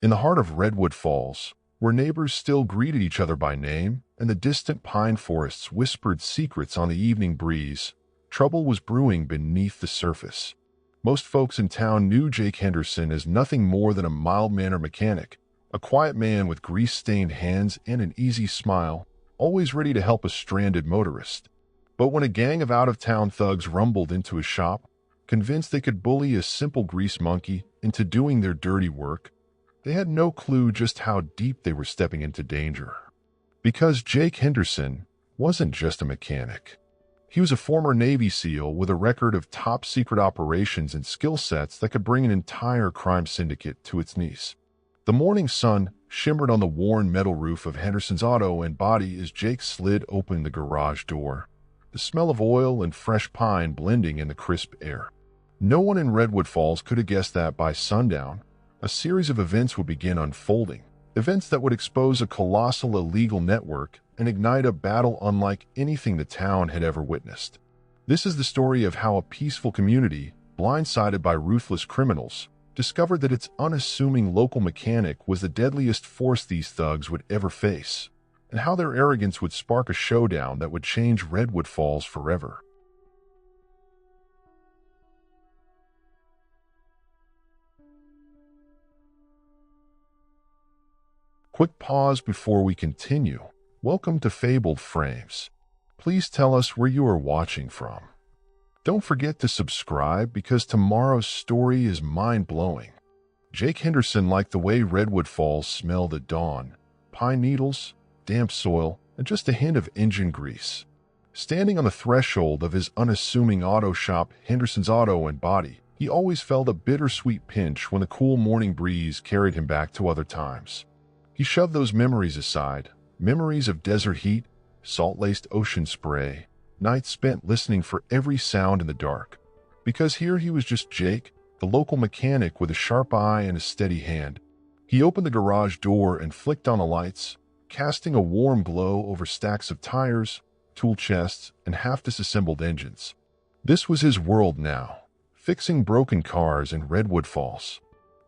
In the heart of Redwood Falls, where neighbors still greeted each other by name and the distant pine forests whispered secrets on the evening breeze, trouble was brewing beneath the surface. Most folks in town knew Jake Henderson as nothing more than a mild-mannered mechanic, a quiet man with grease-stained hands and an easy smile, always ready to help a stranded motorist. But when a gang of out-of-town thugs rumbled into his shop, convinced they could bully a simple grease monkey into doing their dirty work, they had no clue just how deep they were stepping into danger. Because Jake Henderson wasn't just a mechanic. He was a former Navy SEAL with a record of top-secret operations and skill sets that could bring an entire crime syndicate to its knees. The morning sun shimmered on the worn metal roof of Henderson's auto and body as Jake slid open the garage door, the smell of oil and fresh pine blending in the crisp air. No one in Redwood Falls could have guessed that by sundown, a series of events would begin unfolding, events that would expose a colossal illegal network and ignite a battle unlike anything the town had ever witnessed. This is the story of how a peaceful community, blindsided by ruthless criminals, discovered that its unassuming local mechanic was the deadliest force these thugs would ever face, and how their arrogance would spark a showdown that would change Redwood Falls forever. Quick pause before we continue. Welcome to Fabled Frames. Please tell us where you are watching from. Don't forget to subscribe because tomorrow's story is mind-blowing. Jake Henderson liked the way Redwood Falls smelled at dawn: pine needles, damp soil, and just a hint of engine grease. Standing on the threshold of his unassuming auto shop, Henderson's Auto and Body, he always felt a bittersweet pinch when the cool morning breeze carried him back to other times. He shoved those memories aside, memories of desert heat, salt-laced ocean spray, nights spent listening for every sound in the dark. Because here he was just Jake, the local mechanic with a sharp eye and a steady hand. He opened the garage door and flicked on the lights, casting a warm glow over stacks of tires, tool chests, and half-disassembled engines. This was his world now, fixing broken cars in Redwood Falls.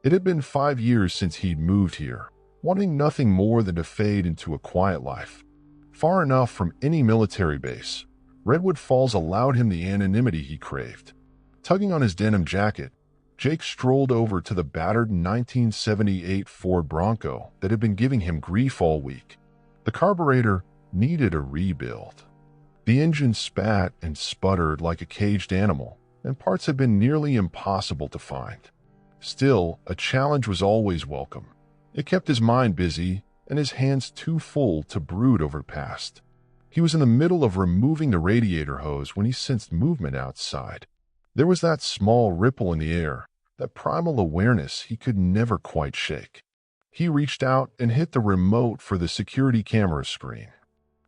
It had been 5 years since he'd moved here, wanting nothing more than to fade into a quiet life. Far enough from any military base, Redwood Falls allowed him the anonymity he craved. Tugging on his denim jacket, Jake strolled over to the battered 1978 Ford Bronco that had been giving him grief all week. The carburetor needed a rebuild. The engine spat and sputtered like a caged animal, and parts had been nearly impossible to find. Still, a challenge was always welcome. It kept his mind busy and his hands too full to brood over the past. He was in the middle of removing the radiator hose when he sensed movement outside. There was that small ripple in the air, that primal awareness he could never quite shake. He reached out and hit the remote for the security camera screen.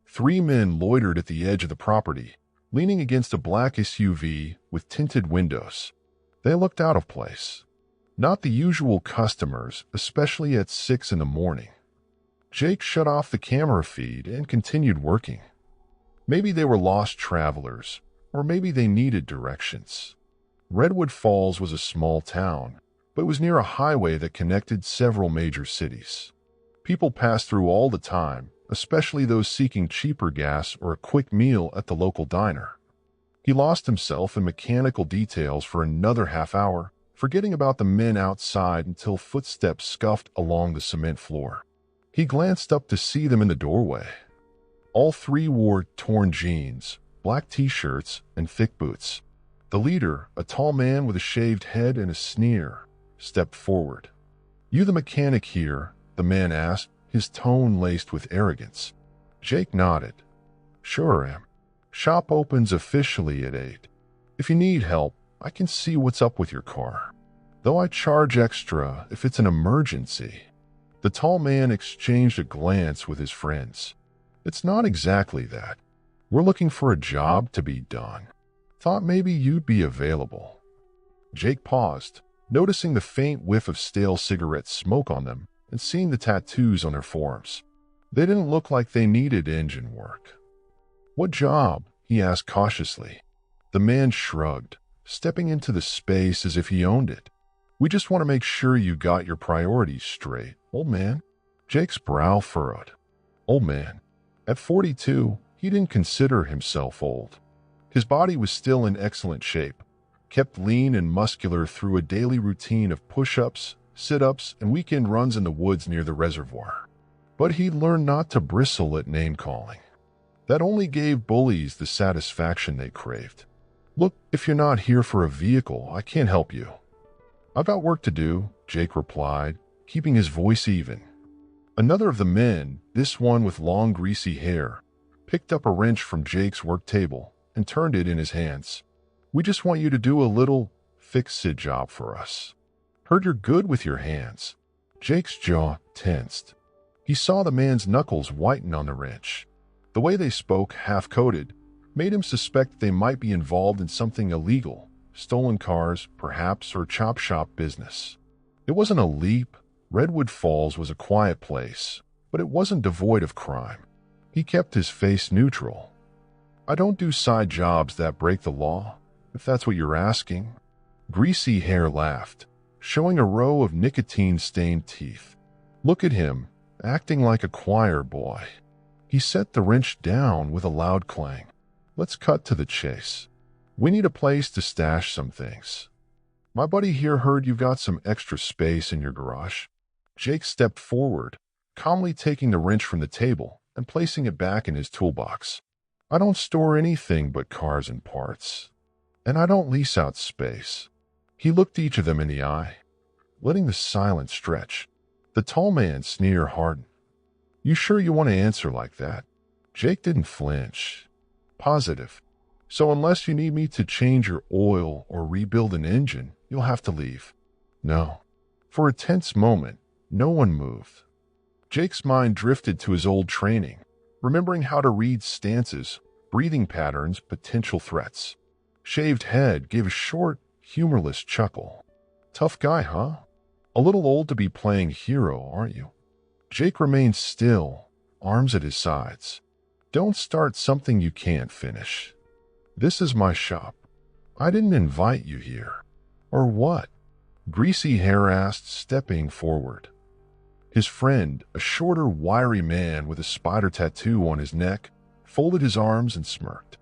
3 men loitered at the edge of the property, leaning against a black SUV with tinted windows. They looked out of place. Not the usual customers, especially at 6 in the morning. Jake shut off the camera feed and continued working. Maybe they were lost travelers, or maybe they needed directions. Redwood Falls was a small town, but it was near a highway that connected several major cities. People passed through all the time, especially those seeking cheaper gas or a quick meal at the local diner. He lost himself in mechanical details for another half hour, forgetting about the men outside until footsteps scuffed along the cement floor. He glanced up to see them in the doorway. All 3 wore torn jeans, black t-shirts, and thick boots. The leader, a tall man with a shaved head and a sneer, stepped forward. "You the mechanic here?" the man asked, his tone laced with arrogance. Jake nodded. "Sure am. Shop opens officially at 8. If you need help, I can see what's up with your car. Though I charge extra if it's an emergency." The tall man exchanged a glance with his friends. "It's not exactly that. We're looking for a job to be done. Thought maybe you'd be available." Jake paused, noticing the faint whiff of stale cigarette smoke on them and seeing the tattoos on their forearms. They didn't look like they needed engine work. "What job?" he asked cautiously. The man shrugged, stepping into the space as if he owned it. We just want to make sure you got your priorities straight, old man. Jake's brow furrowed. Old man. At 42, he didn't consider himself old. His body was still in excellent shape, kept lean and muscular through a daily routine of push-ups, sit-ups, and weekend runs in the woods near the reservoir. But he learned not to bristle at name-calling. That only gave bullies the satisfaction they craved. Look, if you're not here for a vehicle, I can't help you. I've got work to do, Jake replied, keeping his voice even. Another of the men, this one with long greasy hair, picked up a wrench from Jake's work table and turned it in his hands. We just want you to do a little fix-it job for us. Heard you're good with your hands. Jake's jaw tensed. He saw the man's knuckles whiten on the wrench. The way they spoke, half-coded, made him suspect they might be involved in something illegal, stolen cars, perhaps, or chop shop business. It wasn't a leap. Redwood Falls was a quiet place, but it wasn't devoid of crime. He kept his face neutral. I don't do side jobs that break the law, if that's what you're asking. Greasy hair laughed, showing a row of nicotine-stained teeth. Look at him, acting like a choir boy. He set the wrench down with a loud clang. Let's cut to the chase. We need a place to stash some things. My buddy here heard you've got some extra space in your garage. Jake stepped forward, calmly taking the wrench from the table and placing it back in his toolbox. I don't store anything but cars and parts, and I don't lease out space. He looked each of them in the eye, letting the silence stretch. The tall man's sneer hardened. You sure you want to answer like that? Jake didn't flinch. Positive. So unless you need me to change your oil or rebuild an engine, you'll have to leave. No. For a tense moment, no one moved. Jake's mind drifted to his old training, remembering how to read stances, breathing patterns, potential threats. Shaved head gave a short, humorless chuckle. Tough guy, huh? A little old to be playing hero, aren't you? Jake remained still, arms at his sides. Don't start something you can't finish. This is my shop. I didn't invite you here. Or what? Greasy hair asked, stepping forward. His friend, a shorter, wiry man with a spider tattoo on his neck, folded his arms and smirked.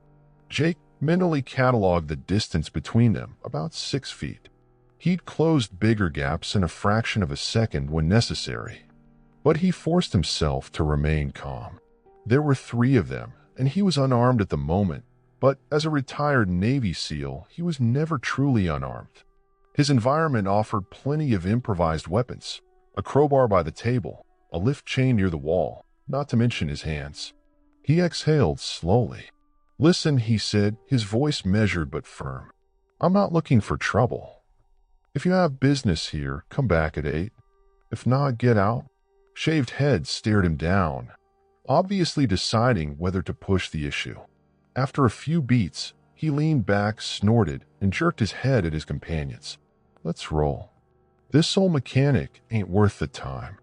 Jake mentally cataloged the distance between them, about 6 feet. He'd closed bigger gaps in a fraction of a second when necessary. But he forced himself to remain calm. There were 3 of them, and he was unarmed at the moment, but as a retired Navy SEAL, he was never truly unarmed. His environment offered plenty of improvised weapons. A crowbar by the table, a lift chain near the wall, not to mention his hands. He exhaled slowly. Listen, he said, his voice measured but firm. I'm not looking for trouble. If you have business here, come back at 8. If not, get out. Shaved head stared him down, obviously deciding whether to push the issue. After a few beats, he leaned back, snorted, and jerked his head at his companions. Let's roll. This old mechanic ain't worth the time.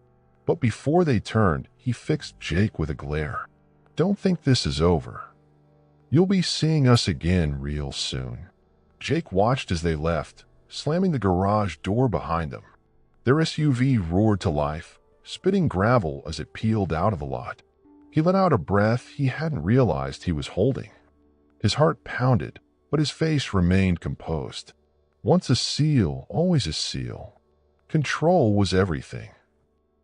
But before they turned, he fixed Jake with a glare. Don't think this is over. You'll be seeing us again real soon. Jake watched as they left, slamming the garage door behind them. Their SUV roared to life, spitting gravel as it peeled out of the lot. He let out a breath he hadn't realized he was holding. His heart pounded, but his face remained composed. Once a SEAL, always a SEAL. Control was everything.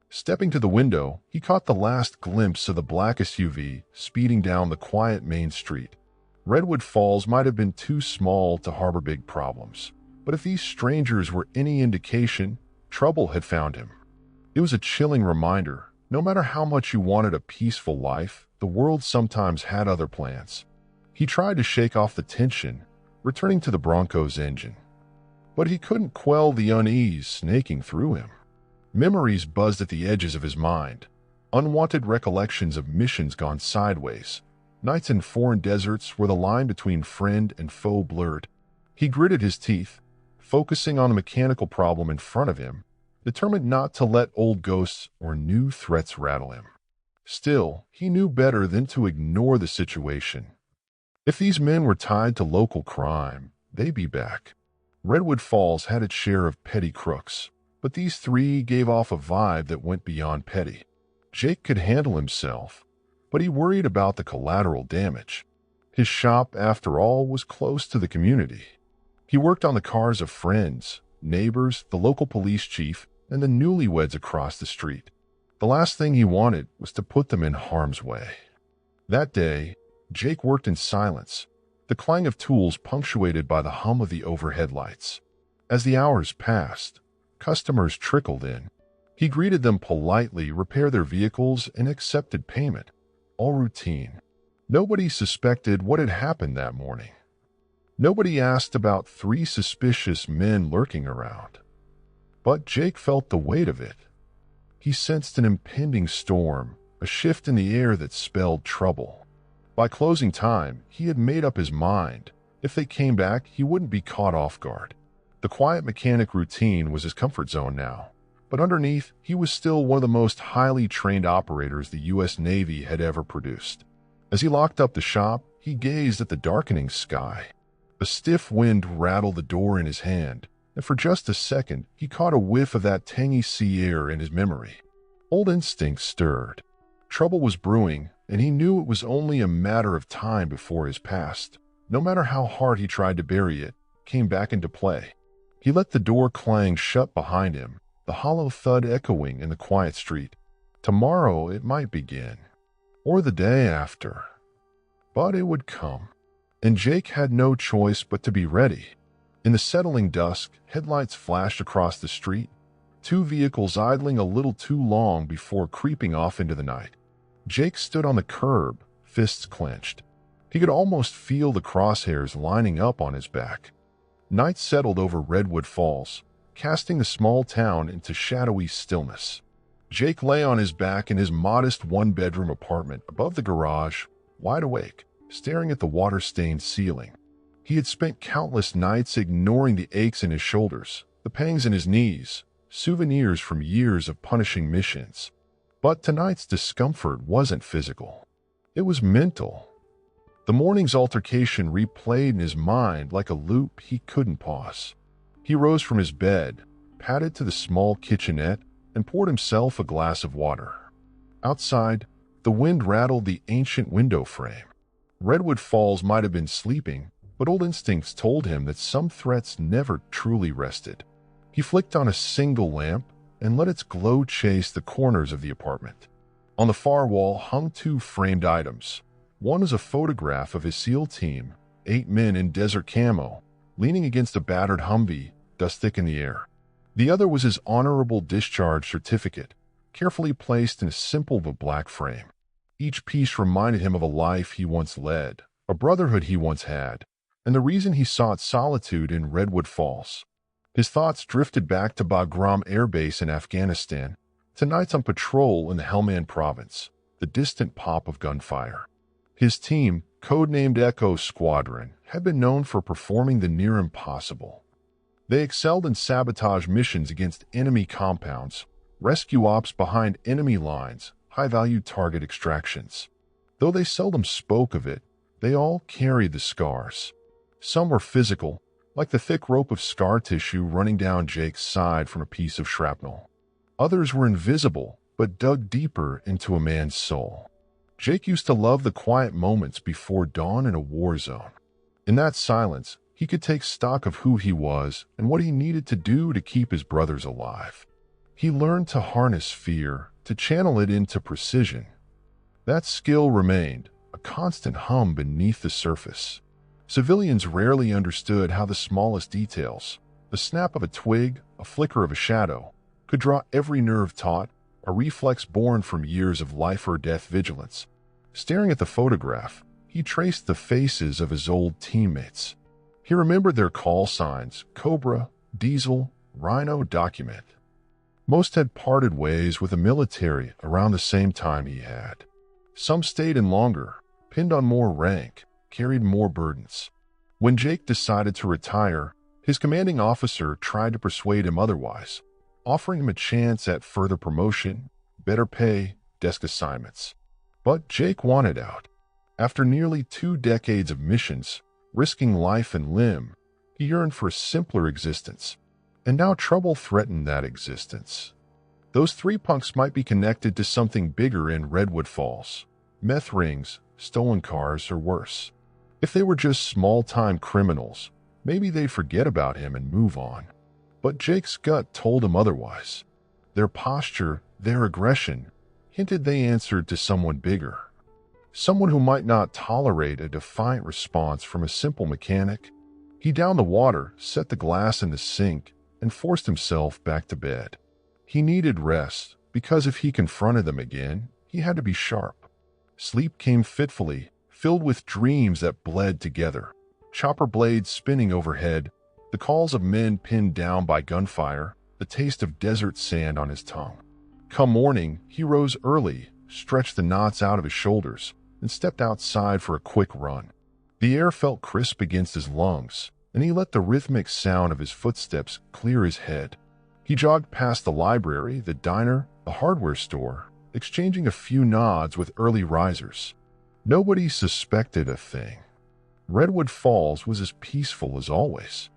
Stepping to the window, he caught the last glimpse of the black SUV speeding down the quiet main street. Redwood Falls might have been too small to harbor big problems, but if these strangers were any indication, trouble had found him. It was a chilling reminder. No matter how much you wanted a peaceful life, the world sometimes had other plans. He tried to shake off the tension, returning to the Bronco's engine. But he couldn't quell the unease snaking through him. Memories buzzed at the edges of his mind. Unwanted recollections of missions gone sideways. Nights in foreign deserts where the line between friend and foe blurred. He gritted his teeth, focusing on the mechanical problem in front of him, determined not to let old ghosts or new threats rattle him. Still, he knew better than to ignore the situation. If these men were tied to local crime, they'd be back. Redwood Falls had its share of petty crooks, but these three gave off a vibe that went beyond petty. Jake could handle himself, but he worried about the collateral damage. His shop, after all, was close to the community. He worked on the cars of friends, neighbors, the local police chief, and the newlyweds across the street. The last thing he wanted was to put them in harm's way. That day, Jake worked in silence, the clang of tools punctuated by the hum of the overhead lights. As the hours passed, customers trickled in. He greeted them politely, repaired their vehicles, and accepted payment. All routine. Nobody suspected what had happened that morning. Nobody asked about three suspicious men lurking around. But Jake felt the weight of it. He sensed an impending storm, a shift in the air that spelled trouble. By closing time, he had made up his mind. If they came back, he wouldn't be caught off guard. The quiet mechanic routine was his comfort zone now. But underneath, he was still one of the most highly trained operators the U.S. Navy had ever produced. As he locked up the shop, he gazed at the darkening sky. A stiff wind rattled the door in his hand, and for just a second, he caught a whiff of that tangy sea air in his memory. Old instincts stirred. Trouble was brewing, and he knew it was only a matter of time before his past, no matter how hard he tried to bury it, came back into play. He let the door clang shut behind him, the hollow thud echoing in the quiet street. Tomorrow it might begin, or the day after. But it would come, and Jake had no choice but to be ready. In the settling dusk, headlights flashed across the street, two vehicles idling a little too long before creeping off into the night. Jake stood on the curb, fists clenched. He could almost feel the crosshairs lining up on his back. Night settled over Redwood Falls, casting the small town into shadowy stillness. Jake lay on his back in his modest one-bedroom apartment above the garage, wide awake, staring at the water-stained ceiling. He had spent countless nights ignoring the aches in his shoulders, the pangs in his knees, souvenirs from years of punishing missions. But tonight's discomfort wasn't physical. It was mental. The morning's altercation replayed in his mind like a loop he couldn't pause. He rose from his bed, padded to the small kitchenette, and poured himself a glass of water. Outside, the wind rattled the ancient window frame. Redwood Falls might have been sleeping, but old instincts told him that some threats never truly rested. He flicked on a single lamp and let its glow chase the corners of the apartment. On the far wall hung two framed items. One was a photograph of his SEAL team, 8 men in desert camo, leaning against a battered Humvee, dust thick in the air. The other was his honorable discharge certificate, carefully placed in a simple but black frame. Each piece reminded him of a life he once led, a brotherhood he once had, and the reason he sought solitude in Redwood Falls. His thoughts drifted back to Bagram Air Base in Afghanistan, to nights on patrol in the Helmand province, the distant pop of gunfire. His team, codenamed Echo Squadron, had been known for performing the near impossible. They excelled in sabotage missions against enemy compounds, rescue ops behind enemy lines, high-value target extractions. Though they seldom spoke of it, they all carried the scars. Some were physical, like the thick rope of scar tissue running down Jake's side from a piece of shrapnel. Others were invisible, but dug deeper into a man's soul. Jake used to love the quiet moments before dawn in a war zone. In that silence, he could take stock of who he was and what he needed to do to keep his brothers alive. He learned to harness fear, to channel it into precision. That skill remained, a constant hum beneath the surface. Civilians rarely understood how the smallest details, the snap of a twig, a flicker of a shadow, could draw every nerve taut, a reflex born from years of life-or-death vigilance. Staring at the photograph, he traced the faces of his old teammates. He remembered their call signs: Cobra, Diesel, Rhino, Document. Most had parted ways with the military around the same time he had. Some stayed in longer, pinned on more rank, carried more burdens. When Jake decided to retire, his commanding officer tried to persuade him otherwise, offering him a chance at further promotion, better pay, desk assignments. But Jake wanted out. After nearly 2 decades of missions, risking life and limb, He yearned for a simpler existence, and now trouble threatened that existence. Those three punks might be connected to something bigger in Redwood Falls: meth rings, stolen cars, or worse. If they were just small-time criminals, maybe they'd forget about him and move on. But Jake's gut told him otherwise. Their posture, their aggression, hinted they answered to someone bigger. Someone who might not tolerate a defiant response from a simple mechanic. He downed the water, set the glass in the sink, and forced himself back to bed. He needed rest, because if he confronted them again, he had to be sharp. Sleep came fitfully, filled with dreams that bled together. Chopper blades spinning overhead, the calls of men pinned down by gunfire, the taste of desert sand on his tongue. Come morning, he rose early, stretched the knots out of his shoulders, and stepped outside for a quick run. The air felt crisp against his lungs, and he let the rhythmic sound of his footsteps clear his head. He jogged past the library, the diner, the hardware store, exchanging a few nods with early risers. Nobody suspected a thing. Redwood Falls was as peaceful as always.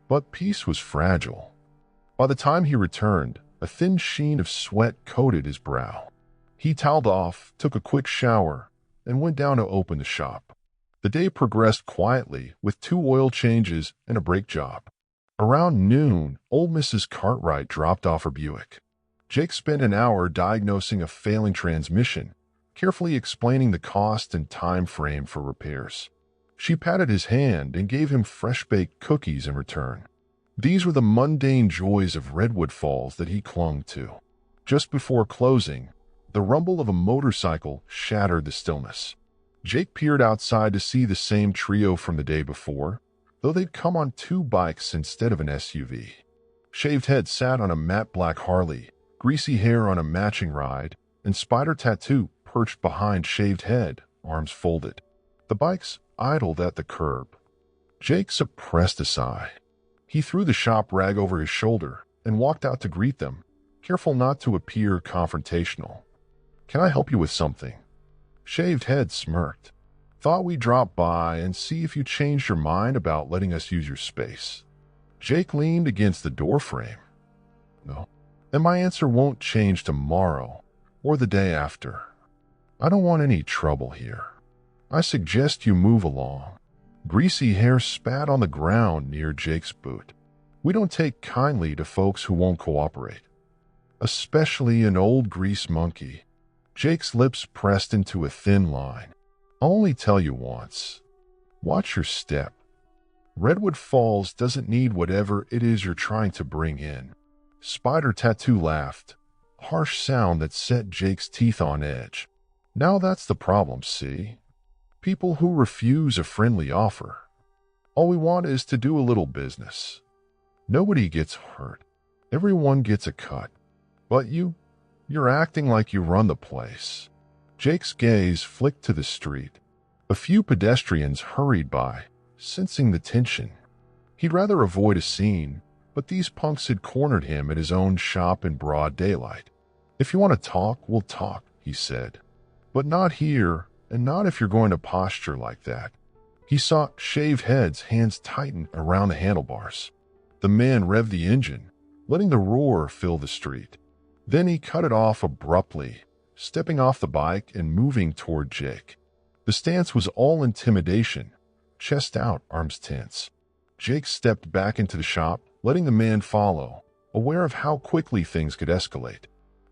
But peace was fragile. By the time he returned, a thin sheen of sweat coated his brow. He toweled off, took a quick shower, and went down to open the shop. The day progressed quietly, with 2 oil changes and a brake job. Around noon, old Mrs. Cartwright dropped off her Buick. Jake spent an hour diagnosing a failing transmission, carefully explaining the cost and time frame for repairs. She patted his hand and gave him fresh-baked cookies in return. These were the mundane joys of Redwood Falls that he clung to. Just before closing, the rumble of a motorcycle shattered the stillness. Jake peered outside to see the same trio from the day before, though they'd come on 2 bikes instead of an SUV. Shaved Head sat on a matte black Harley, Greasy Hair on a matching ride, and Spider Tattoo perched behind Shaved Head, arms folded. The bikes idled at the curb. Jake suppressed a sigh. He threw the shop rag over his shoulder and walked out to greet them, careful not to appear confrontational. "Can I help you with something?" Shaved Head smirked. "Thought we'd drop by and see if you changed your mind about letting us use your space." Jake leaned against the doorframe. "No. And my answer won't change tomorrow or the day after. I don't want any trouble here. I suggest you move along." Greasy Hair spat on the ground near Jake's boot. "We don't take kindly to folks who won't cooperate. Especially an old grease monkey." Jake's lips pressed into a thin line. "I'll only tell you once. Watch your step. Redwood Falls doesn't need whatever it is you're trying to bring in." Spider Tattoo laughed, a harsh sound that set Jake's teeth on edge. "Now that's the problem, see? People who refuse a friendly offer. All we want is to do a little business. Nobody gets hurt. Everyone gets a cut. But you're acting like you run the place." Jake's gaze flicked to the street. A few pedestrians hurried by, sensing the tension. He'd rather avoid a scene, but these punks had cornered him at his own shop in broad daylight. "If you want to talk, we'll talk," he said. "But not here. And not if you're going to posture like that." He saw Shaved Head's hands tighten around the handlebars. The man revved the engine, letting the roar fill the street. Then he cut it off abruptly, stepping off the bike and moving toward Jake. The stance was all intimidation, chest out, arms tense. Jake stepped back into the shop, letting the man follow, aware of how quickly things could escalate.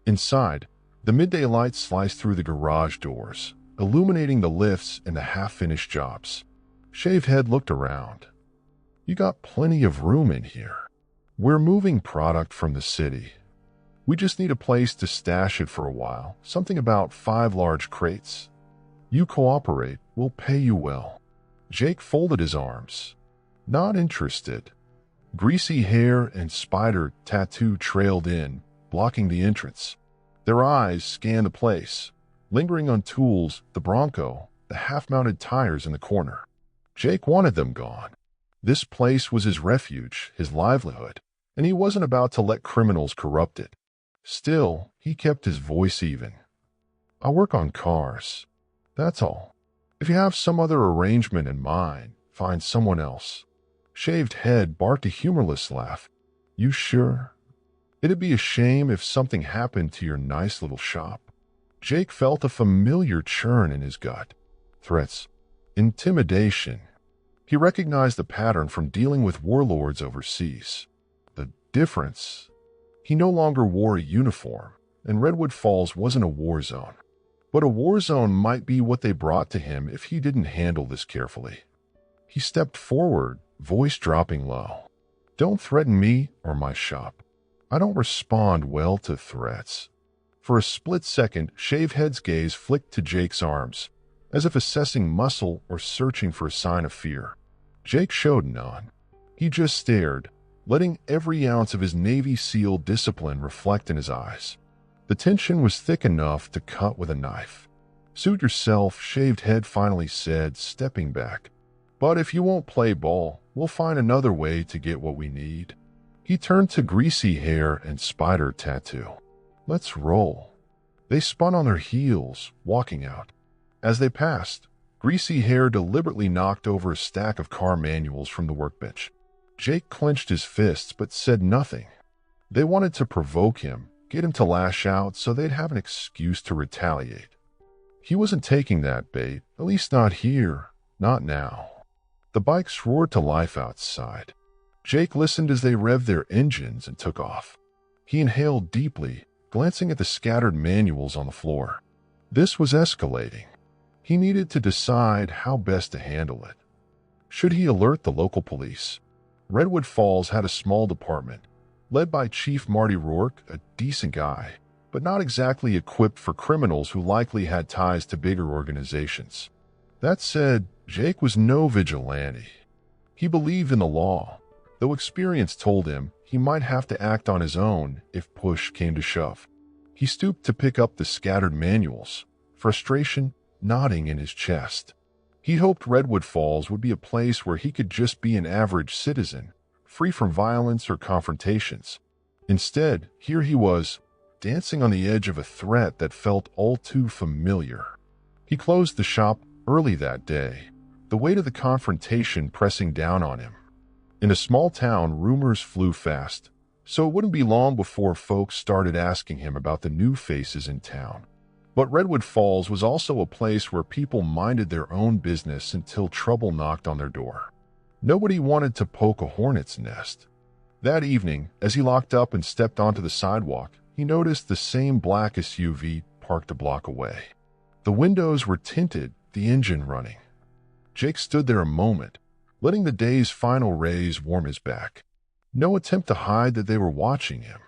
Inside, the midday light sliced through the garage doors, illuminating the lifts and the half-finished jobs. Shaved Head looked around. "You got plenty of room in here. We're moving product from the city. We just need a place to stash it for a while, something about 5 large crates. You cooperate, we'll pay you well." Jake folded his arms. Not interested. Greasy Hair and Spider Tattoo trailed in, blocking the entrance. Their eyes scanned the place, lingering on tools, the Bronco, the half-mounted tires in the corner. Jake wanted them gone. This place was his refuge, his livelihood, and he wasn't about to let criminals corrupt it. Still, he kept his voice even. "I work on cars. That's all. If you have some other arrangement in mind, find someone else." Shaved Head barked a humorless laugh. You sure? It'd be a shame if something happened to your nice little shop. Jake felt a familiar churn in his gut. Threats. Intimidation. He recognized the pattern from dealing with warlords overseas. The difference? He no longer wore a uniform, and Redwood Falls wasn't a war zone. But a war zone might be what they brought to him if he didn't handle this carefully. He stepped forward, voice dropping low. Don't threaten me or my shop. I don't respond well to threats. For a split second, Shaved Head's gaze flicked to Jake's arms, as if assessing muscle or searching for a sign of fear. Jake showed none. He just stared, letting every ounce of his Navy SEAL discipline reflect in his eyes. The tension was thick enough to cut with a knife. Suit yourself, Shaved Head finally said, stepping back. But if you won't play ball, we'll find another way to get what we need. He turned to Greasy Hair and Spider Tattoo. Let's roll. They spun on their heels, walking out. As they passed, Greasy Hair deliberately knocked over a stack of car manuals from the workbench. Jake clenched his fists but said nothing. They wanted to provoke him, get him to lash out so they'd have an excuse to retaliate. He wasn't taking that bait, at least not here, not now. The bikes roared to life outside. Jake listened as they revved their engines and took off. He inhaled deeply, glancing at the scattered manuals on the floor. This was escalating. He needed to decide how best to handle it. Should he alert the local police? Redwood Falls had a small department, led by Chief Marty Rourke, a decent guy, but not exactly equipped for criminals who likely had ties to bigger organizations. That said, Jake was no vigilante. He believed in the law, though experience told him he might have to act on his own if push came to shove. He stooped to pick up the scattered manuals, frustration knotting in his chest. He hoped Redwood Falls would be a place where he could just be an average citizen, free from violence or confrontations. Instead, here he was, dancing on the edge of a threat that felt all too familiar. He closed the shop early that day, the weight of the confrontation pressing down on him. In a small town, rumors flew fast, so it wouldn't be long before folks started asking him about the new faces in town. But Redwood Falls was also a place where people minded their own business until trouble knocked on their door. Nobody wanted to poke a hornet's nest. That evening, as he locked up and stepped onto the sidewalk, he noticed the same black SUV parked a block away. The windows were tinted, the engine running. Jake stood there a moment, letting the day's final rays warm his back. No attempt to hide that they were watching him.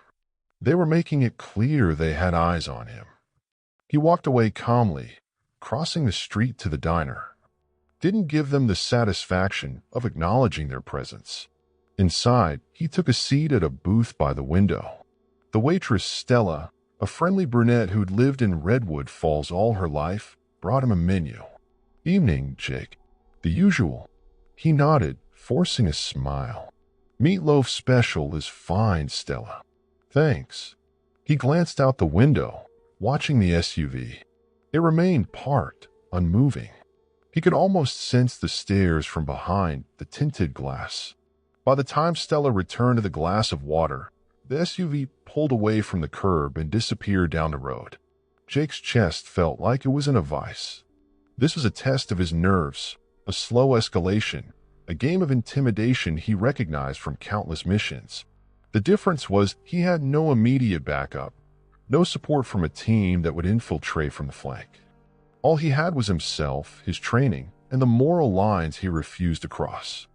They were making it clear they had eyes on him. He walked away calmly, crossing the street to the diner. Didn't give them the satisfaction of acknowledging their presence. Inside, he took a seat at a booth by the window. The waitress, Stella, a friendly brunette who'd lived in Redwood Falls all her life, brought him a menu. Evening, Jake. The usual. He nodded, forcing a smile. Meatloaf special is fine, Stella. Thanks. He glanced out the window, watching the SUV. It remained parked, unmoving. He could almost sense the stares from behind the tinted glass. By the time Stella returned to the glass of water, the SUV pulled away from the curb and disappeared down the road. Jake's chest felt like it was in a vice. This was a test of his nerves, a slow escalation, a game of intimidation he recognized from countless missions. The difference was he had no immediate backup, no support from a team that would infiltrate from the flank. All he had was himself, his training, and the moral lines he refused to cross.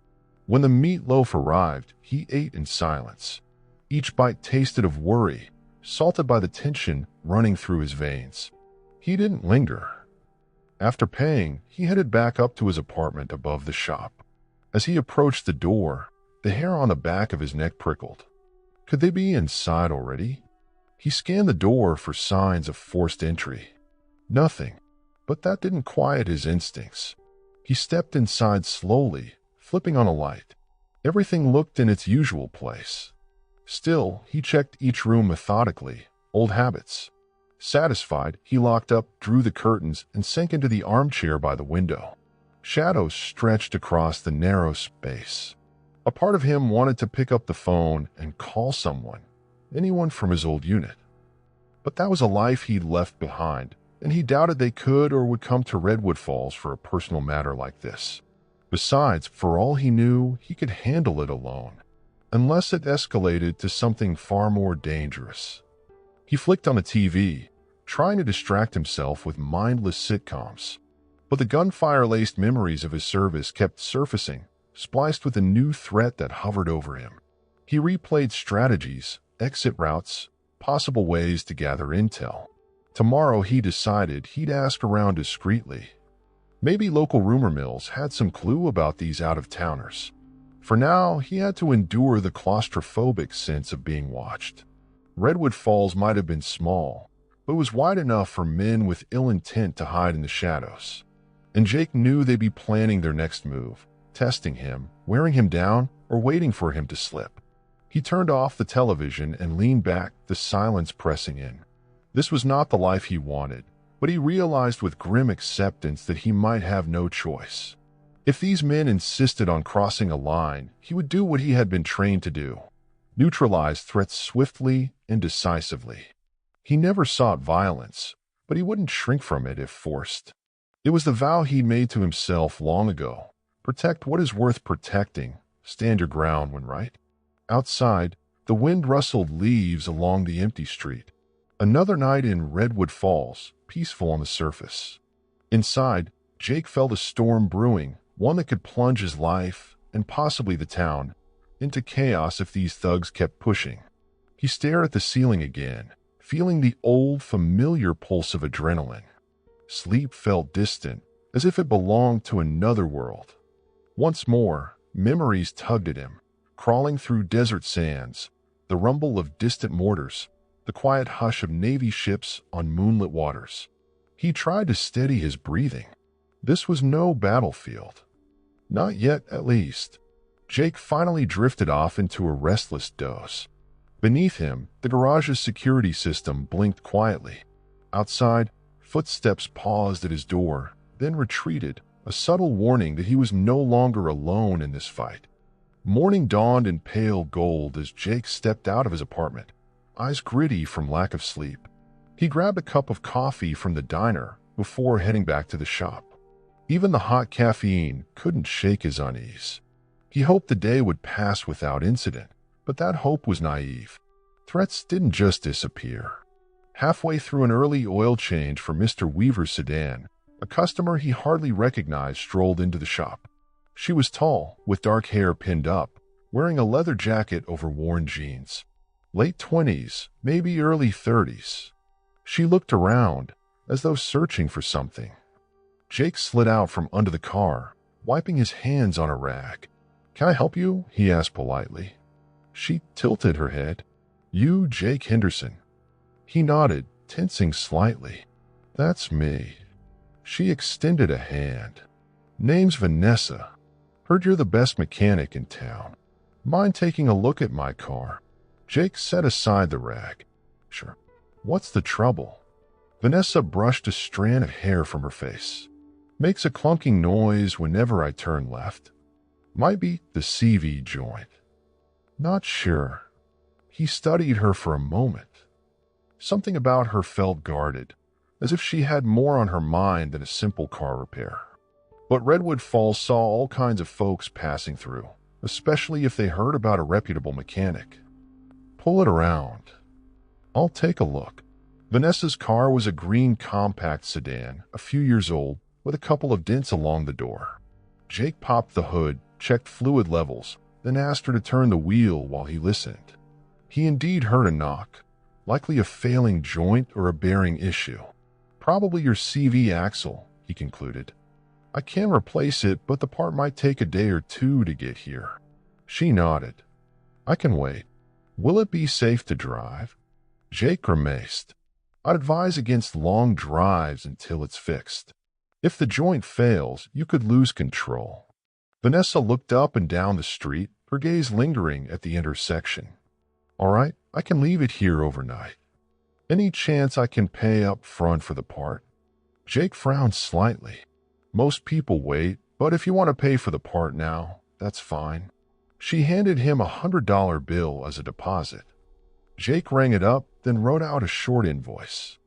When the meatloaf arrived, he ate in silence. Each bite tasted of worry, salted by the tension running through his veins. He didn't linger. After paying, he headed back up to his apartment above the shop. As he approached the door, the hair on the back of his neck prickled. Could they be inside already? He scanned the door for signs of forced entry. Nothing, but that didn't quiet his instincts. He stepped inside slowly, flipping on a light. Everything looked in its usual place. Still, he checked each room methodically, old habits. Satisfied, he locked up, drew the curtains, and sank into the armchair by the window. Shadows stretched across the narrow space. A part of him wanted to pick up the phone and call someone, anyone from his old unit. But that was a life he'd left behind, and he doubted they could or would come to Redwood Falls for a personal matter like this. Besides, for all he knew, he could handle it alone, unless it escalated to something far more dangerous. He flicked on the TV, trying to distract himself with mindless sitcoms. But the gunfire-laced memories of his service kept surfacing, spliced with a new threat that hovered over him. He replayed strategies, exit routes, possible ways to gather intel. Tomorrow, he decided he'd ask around discreetly. Maybe local rumor mills had some clue about these out-of-towners. For now, he had to endure the claustrophobic sense of being watched. Redwood Falls might have been small, but it was wide enough for men with ill intent to hide in the shadows. And Jake knew they'd be planning their next move, testing him, wearing him down, or waiting for him to slip. He turned off the television and leaned back, the silence pressing in. This was not the life he wanted, but he realized with grim acceptance that he might have no choice. If these men insisted on crossing a line, he would do what he had been trained to do: neutralize threats swiftly and decisively. He never sought violence, but he wouldn't shrink from it if forced. It was the vow he'd made to himself long ago: protect what is worth protecting, stand your ground when right. Outside, the wind rustled leaves along the empty street. Another night in Redwood Falls, peaceful on the surface. Inside, Jake felt a storm brewing, one that could plunge his life, and possibly the town, into chaos if these thugs kept pushing. He stared at the ceiling again, feeling the old, familiar pulse of adrenaline. Sleep felt distant, as if it belonged to another world. Once more, memories tugged at him, crawling through desert sands, the rumble of distant mortars, the quiet hush of Navy ships on moonlit waters. He tried to steady his breathing. This was no battlefield. Not yet, at least. Jake finally drifted off into a restless doze. Beneath him, the garage's security system blinked quietly. Outside, footsteps paused at his door, then retreated, a subtle warning that he was no longer alone in this fight. Morning dawned in pale gold as Jake stepped out of his apartment, eyes gritty from lack of sleep. He grabbed a cup of coffee from the diner before heading back to the shop. Even the hot caffeine couldn't shake his unease. He hoped the day would pass without incident, but that hope was naive. Threats didn't just disappear. Halfway through an early oil change for Mr. Weaver's sedan, a customer he hardly recognized strolled into the shop. She was tall, with dark hair pinned up, wearing a leather jacket over worn jeans. Late 20s, maybe early 30s. She looked around, as though searching for something. Jake slid out from under the car, wiping his hands on a rag. "Can I help you?" he asked politely. She tilted her head. "You, Jake Henderson?" He nodded, tensing slightly. "That's me." She extended a hand. "Name's Vanessa. Heard you're the best mechanic in town. Mind taking a look at my car?" Jake set aside the rag. "Sure. What's the trouble?" Vanessa brushed a strand of hair from her face. "Makes a clunking noise whenever I turn left. Might be the CV joint." "Not sure." He studied her for a moment. Something about her felt guarded, as if she had more on her mind than a simple car repair. But Redwood Falls saw all kinds of folks passing through, especially if they heard about a reputable mechanic. "Pull it around." "I'll take a look." Vanessa's car was a green compact sedan, a few years old, with a couple of dents along the door. Jake popped the hood, checked fluid levels, then asked her to turn the wheel while he listened. He indeed heard a knock, likely a failing joint or a bearing issue. "Probably your CV axle," he concluded. "I can replace it, but the part might take a day or two to get here." She nodded. "I can wait." "Will it be safe to drive?" Jake grimaced. "I'd advise against long drives until it's fixed. If the joint fails, you could lose control." Vanessa looked up and down the street, her gaze lingering at the intersection. "All right, I can leave it here overnight. Any chance I can pay up front for the part?" Jake frowned slightly. "Most people wait, but if you want to pay for the part now, that's fine." She handed him $100 bill as a deposit. Jake rang it up, then wrote out a short invoice.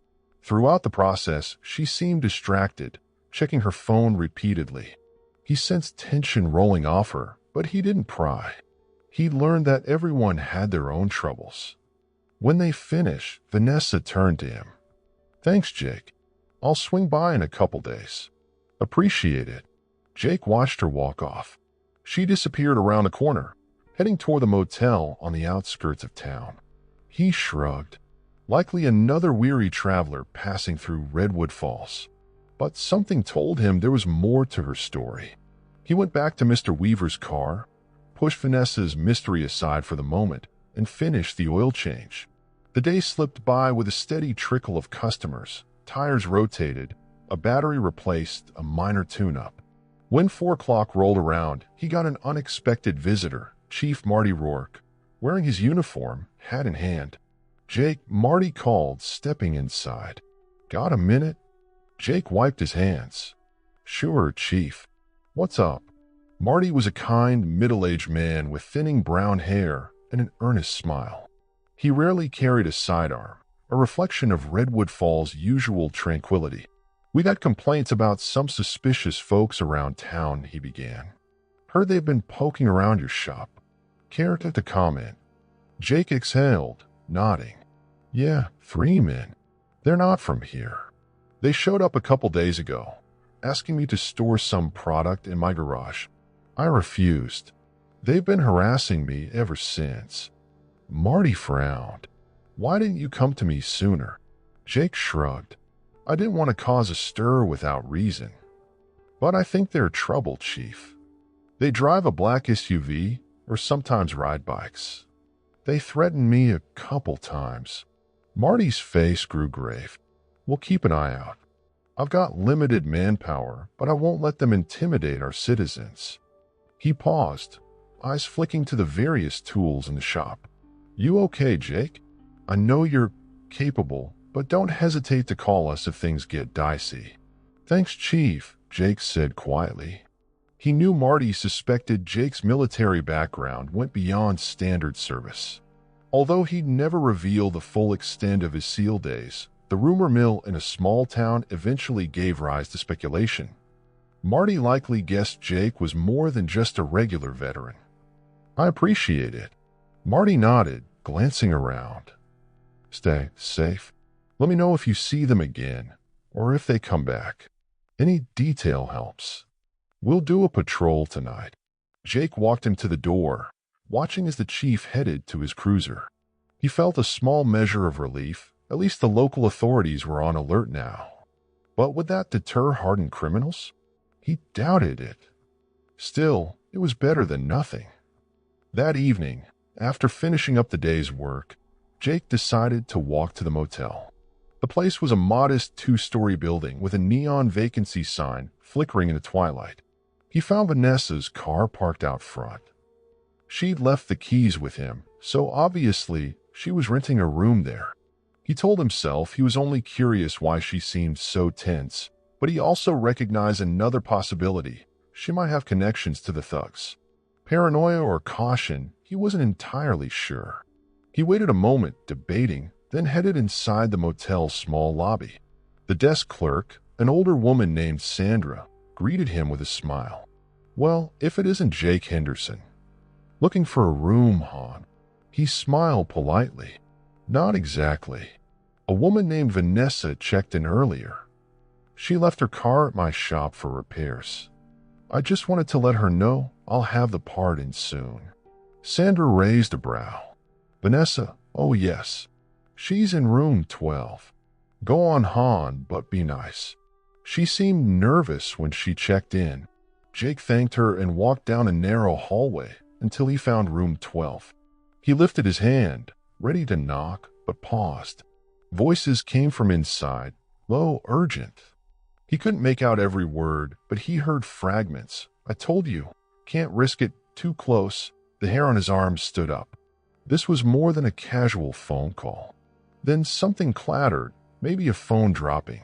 Throughout the process, she seemed distracted, checking her phone repeatedly. He sensed tension rolling off her, but he didn't pry. He learned that everyone had their own troubles. When they finished, Vanessa turned to him. "Thanks, Jake. I'll swing by in a couple days." "Appreciate it." Jake watched her walk off. She disappeared around a corner, heading toward the motel on the outskirts of town. He shrugged. Likely another weary traveler passing through Redwood Falls. But something told him there was more to her story. He went back to Mr. Weaver's car, pushed Vanessa's mystery aside for the moment, and finished the oil change. The day slipped by with a steady trickle of customers, tires rotated, a battery replaced, a minor tune-up. When 4 o'clock rolled around, he got an unexpected visitor, Chief Marty Rourke, wearing his uniform, hat in hand. "Jake," Marty called, stepping inside. "Got a minute?" Jake wiped his hands. "Sure, Chief. What's up?" Marty was a kind, middle-aged man with thinning brown hair and an earnest smile. He rarely carried a sidearm, a reflection of Redwood Falls' usual tranquility. "We got complaints about some suspicious folks around town," he began. "Heard they've been poking around your shop. Care to comment?" Jake exhaled, nodding. "Yeah, 3 men. They're not from here. They showed up a couple days ago, asking me to store some product in my garage. I refused. They've been harassing me ever since." Marty frowned. "Why didn't you come to me sooner?" Jake shrugged. "I didn't want to cause a stir without reason. But I think they're trouble, Chief. They drive a black SUV or sometimes ride bikes. They threatened me a couple times." Marty's face grew grave. "We'll keep an eye out. I've got limited manpower, but I won't let them intimidate our citizens." He paused, eyes flicking to the various tools in the shop. "You okay, Jake? I know you're capable, but don't hesitate to call us if things get dicey." "Thanks, Chief," Jake said quietly. He knew Marty suspected Jake's military background went beyond standard service. Although he'd never reveal the full extent of his SEAL days, the rumor mill in a small town eventually gave rise to speculation. Marty likely guessed Jake was more than just a regular veteran. "I appreciate it." Marty nodded, glancing around. "Stay safe. Let me know if you see them again, or if they come back. Any detail helps. We'll do a patrol tonight." Jake walked him to the door, watching as the chief headed to his cruiser. He felt a small measure of relief. At least the local authorities were on alert now. But would that deter hardened criminals? He doubted it. Still, it was better than nothing. That evening, after finishing up the day's work, Jake decided to walk to the motel. The place was a modest 2-story building with a neon vacancy sign flickering in the twilight. He found Vanessa's car parked out front. She'd left the keys with him, so obviously she was renting a room there. He told himself he was only curious why she seemed so tense, but he also recognized another possibility. She might have connections to the thugs. Paranoia or caution, he wasn't entirely sure. He waited a moment, debating, then headed inside the motel's small lobby. The desk clerk, an older woman named Sandra, greeted him with a smile. "Well, if it isn't Jake Henderson." "Looking for a room, hon?" He smiled politely. "Not exactly. A woman named Vanessa checked in earlier. She left her car at my shop for repairs. I just wanted to let her know I'll have the part in soon." Sandra raised a brow. "Vanessa? Oh yes. She's in room 12. Go on, hon, but be nice." She seemed nervous when she checked in. Jake thanked her and walked down a narrow hallway until he found room 12. He lifted his hand, ready to knock, but paused. Voices came from inside, low, urgent. He couldn't make out every word, but he heard fragments. "I told you, can't risk it, too close." The hair on his arm stood up. This was more than a casual phone call. Then something clattered, maybe a phone dropping.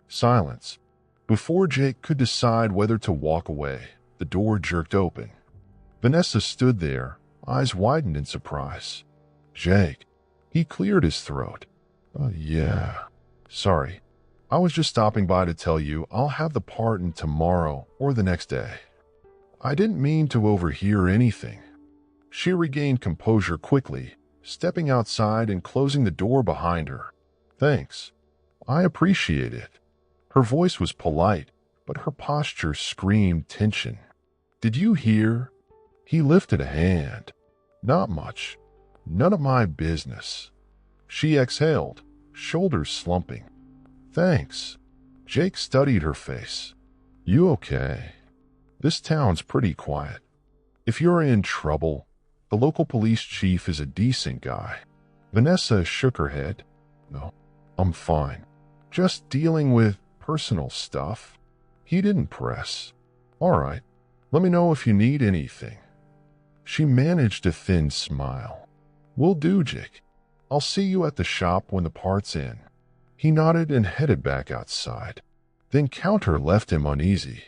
Silence. Before Jake could decide whether to walk away, the door jerked open. Vanessa stood there, eyes widened in surprise. Jake. He cleared his throat. Yeah. Sorry. I was just stopping by to tell you I'll have the part in tomorrow or the next day. I didn't mean to overhear anything. She regained composure quickly, stepping outside and closing the door behind her. Thanks. I appreciate it. Her voice was polite, but her posture screamed tension. Did you hear? He lifted a hand. Not much. None of my business. She exhaled, shoulders slumping. Thanks. Jake studied her face. You okay? This town's pretty quiet. If you're in trouble, the local police chief is a decent guy. Vanessa shook her head. No, I'm fine. Just dealing with personal stuff. He didn't press. All right, let me know if you need anything. She managed a thin smile. Will do, Jake. I'll see you at the shop when the part's in. He nodded and headed back outside. The encounter left him uneasy.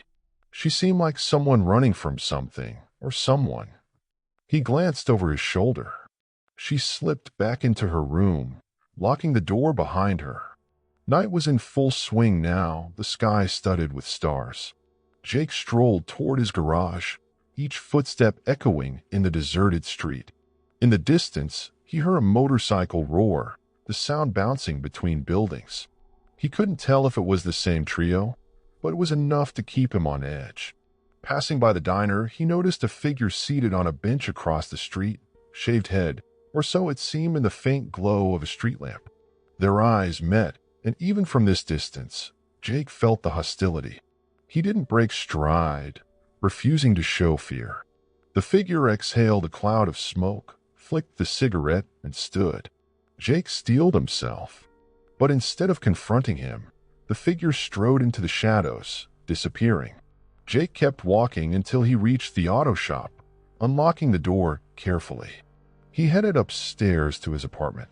She seemed like someone running from something or someone. He glanced over his shoulder. She slipped back into her room, locking the door behind her. Night was in full swing now, the sky studded with stars. Jake strolled toward his garage, each footstep echoing in the deserted street. In the distance, he heard a motorcycle roar, the sound bouncing between buildings. He couldn't tell if it was the same trio, but it was enough to keep him on edge. Passing by the diner, he noticed a figure seated on a bench across the street, shaved head, or so it seemed in the faint glow of a street lamp. Their eyes met, and even from this distance, Jake felt the hostility. He didn't break stride, refusing to show fear. The figure exhaled a cloud of smoke, flicked the cigarette, and stood. Jake steeled himself, but instead of confronting him, the figure strode into the shadows, disappearing. Jake kept walking until he reached the auto shop, unlocking the door carefully. He headed upstairs to his apartment.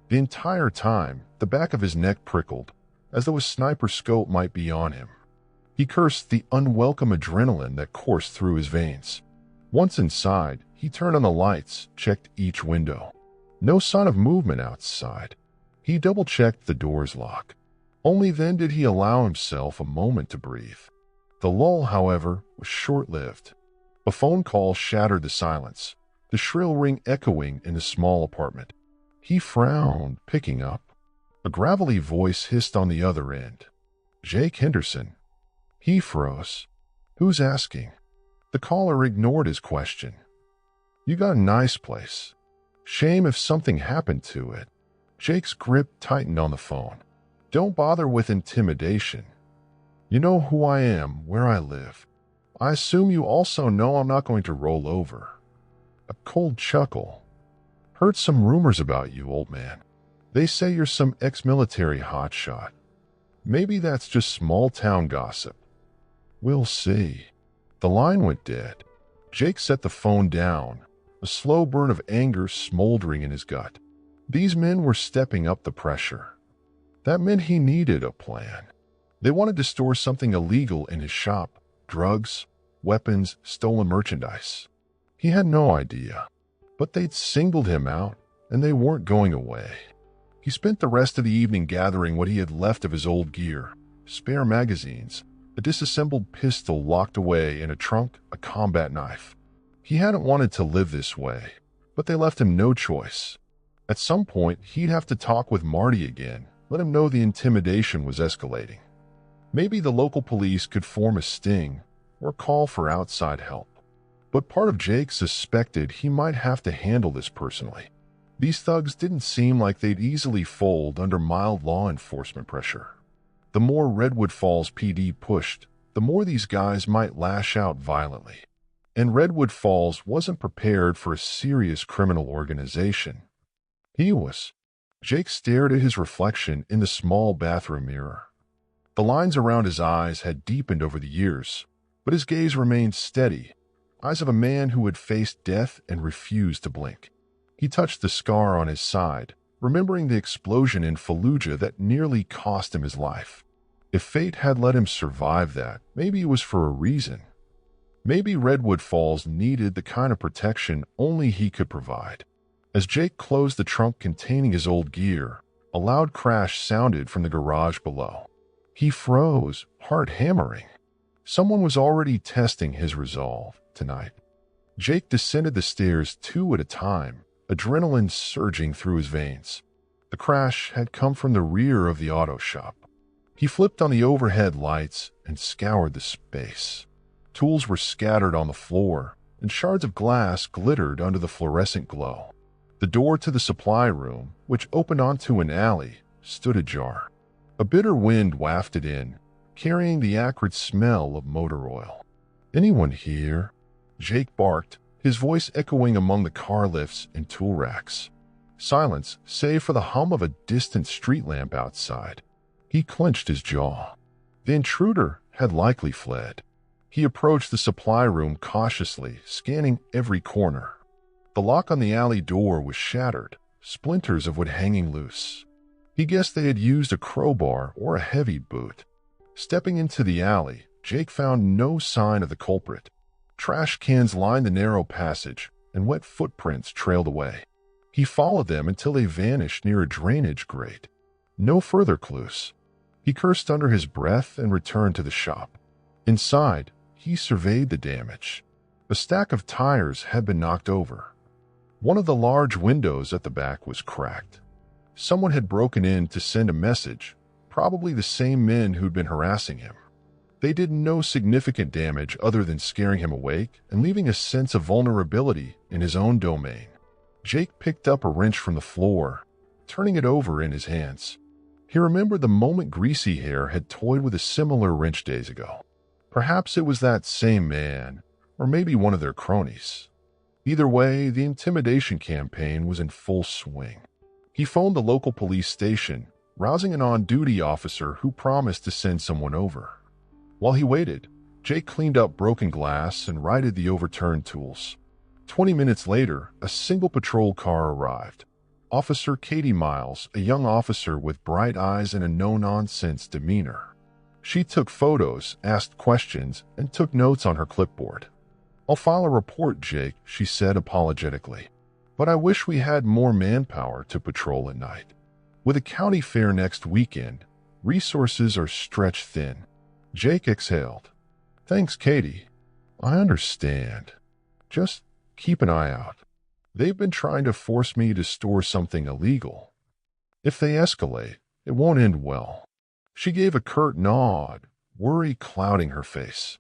The entire time, the back of his neck prickled, as though a sniper scope might be on him. He cursed the unwelcome adrenaline that coursed through his veins. Once inside, he turned on the lights, checked each window. No sign of movement outside. He double-checked the door's lock. Only then did he allow himself a moment to breathe. The lull, however, was short-lived. A phone call shattered the silence, the shrill ring echoing in the small apartment. He frowned, picking up. A gravelly voice hissed on the other end. Jake Henderson. He froze. Who's asking? The caller ignored his question. You got a nice place. Shame if something happened to it. Jake's grip tightened on the phone. Don't bother with intimidation. You know who I am, where I live. I assume you also know I'm not going to roll over. A cold chuckle. Heard some rumors about you, old man. They say you're some ex-military hotshot. Maybe that's just small-town gossip. We'll see. The line went dead. Jake set the phone down, a slow burn of anger smoldering in his gut. These men were stepping up the pressure. That meant he needed a plan. They wanted to store something illegal in his shop, drugs, weapons, stolen merchandise. He had no idea, but they'd singled him out, and they weren't going away. He spent the rest of the evening gathering what he had left of his old gear, spare magazines, a disassembled pistol locked away in a trunk, a combat knife. He hadn't wanted to live this way, but they left him no choice. At some point, he'd have to talk with Marty again, let him know the intimidation was escalating. Maybe the local police could form a sting or call for outside help. But part of Jake suspected he might have to handle this personally. These thugs didn't seem like they'd easily fold under mild law enforcement pressure. The more Redwood Falls PD pushed, the more these guys might lash out violently. And Redwood Falls wasn't prepared for a serious criminal organization. He was. Jake stared at his reflection in the small bathroom mirror. The lines around his eyes had deepened over the years, but his gaze remained steady, eyes of a man who had faced death and refused to blink. He touched the scar on his side, remembering the explosion in Fallujah that nearly cost him his life. If fate had let him survive that, maybe it was for a reason. Maybe Redwood Falls needed the kind of protection only he could provide. As Jake closed the trunk containing his old gear, a loud crash sounded from the garage below. He froze, heart hammering. Someone was already testing his resolve tonight. Jake descended the stairs 2 at a time, adrenaline surging through his veins. The crash had come from the rear of the auto shop. He flipped on the overhead lights and scoured the space. Tools were scattered on the floor, and shards of glass glittered under the fluorescent glow. The door to the supply room, which opened onto an alley, stood ajar. A bitter wind wafted in, carrying the acrid smell of motor oil. "Anyone here?" Jake barked, his voice echoing among the car lifts and tool racks. Silence, save for the hum of a distant street lamp outside. He clenched his jaw. The intruder had likely fled. He approached the supply room cautiously, scanning every corner. The lock on the alley door was shattered, splinters of wood hanging loose. He guessed they had used a crowbar or a heavy boot. Stepping into the alley, Jake found no sign of the culprit. Trash cans lined the narrow passage, and wet footprints trailed away. He followed them until they vanished near a drainage grate. No further clues. He cursed under his breath and returned to the shop. Inside, he surveyed the damage. A stack of tires had been knocked over. One of the large windows at the back was cracked. Someone had broken in to send a message, probably the same men who'd been harassing him. They did no significant damage other than scaring him awake and leaving a sense of vulnerability in his own domain. Jake picked up a wrench from the floor, turning it over in his hands. He remembered the moment Greasy Hair had toyed with a similar wrench days ago. Perhaps it was that same man, or maybe one of their cronies. Either way, the intimidation campaign was in full swing. He phoned the local police station, rousing an on-duty officer who promised to send someone over. While he waited, Jake cleaned up broken glass and righted the overturned tools. 20 minutes later, a single patrol car arrived. Officer Katie Miles, a young officer with bright eyes and a no-nonsense demeanor. She took photos, asked questions, and took notes on her clipboard. "I'll file a report, Jake," she said apologetically. "But I wish we had more manpower to patrol at night. With a county fair next weekend, resources are stretched thin." Jake exhaled. "Thanks, Katie. I understand. Just keep an eye out. They've been trying to force me to store something illegal. If they escalate, it won't end well." She gave a curt nod, worry clouding her face.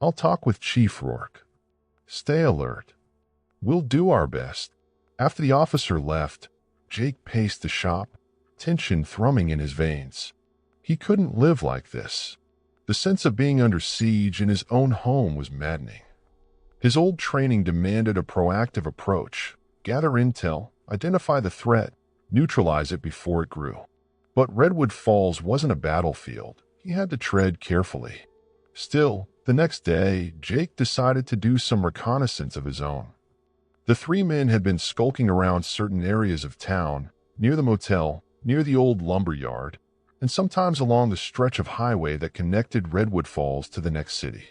"I'll talk with Chief Rourke. Stay alert. We'll do our best." After the officer left, Jake paced the shop, tension thrumming in his veins. He couldn't live like this. The sense of being under siege in his own home was maddening. His old training demanded a proactive approach: gather intel, identify the threat, neutralize it before it grew. But Redwood Falls wasn't a battlefield. He had to tread carefully. Still, the next day, Jake decided to do some reconnaissance of his own. The 3 men had been skulking around certain areas of town, near the motel, near the old lumber yard, and sometimes along the stretch of highway that connected Redwood Falls to the next city.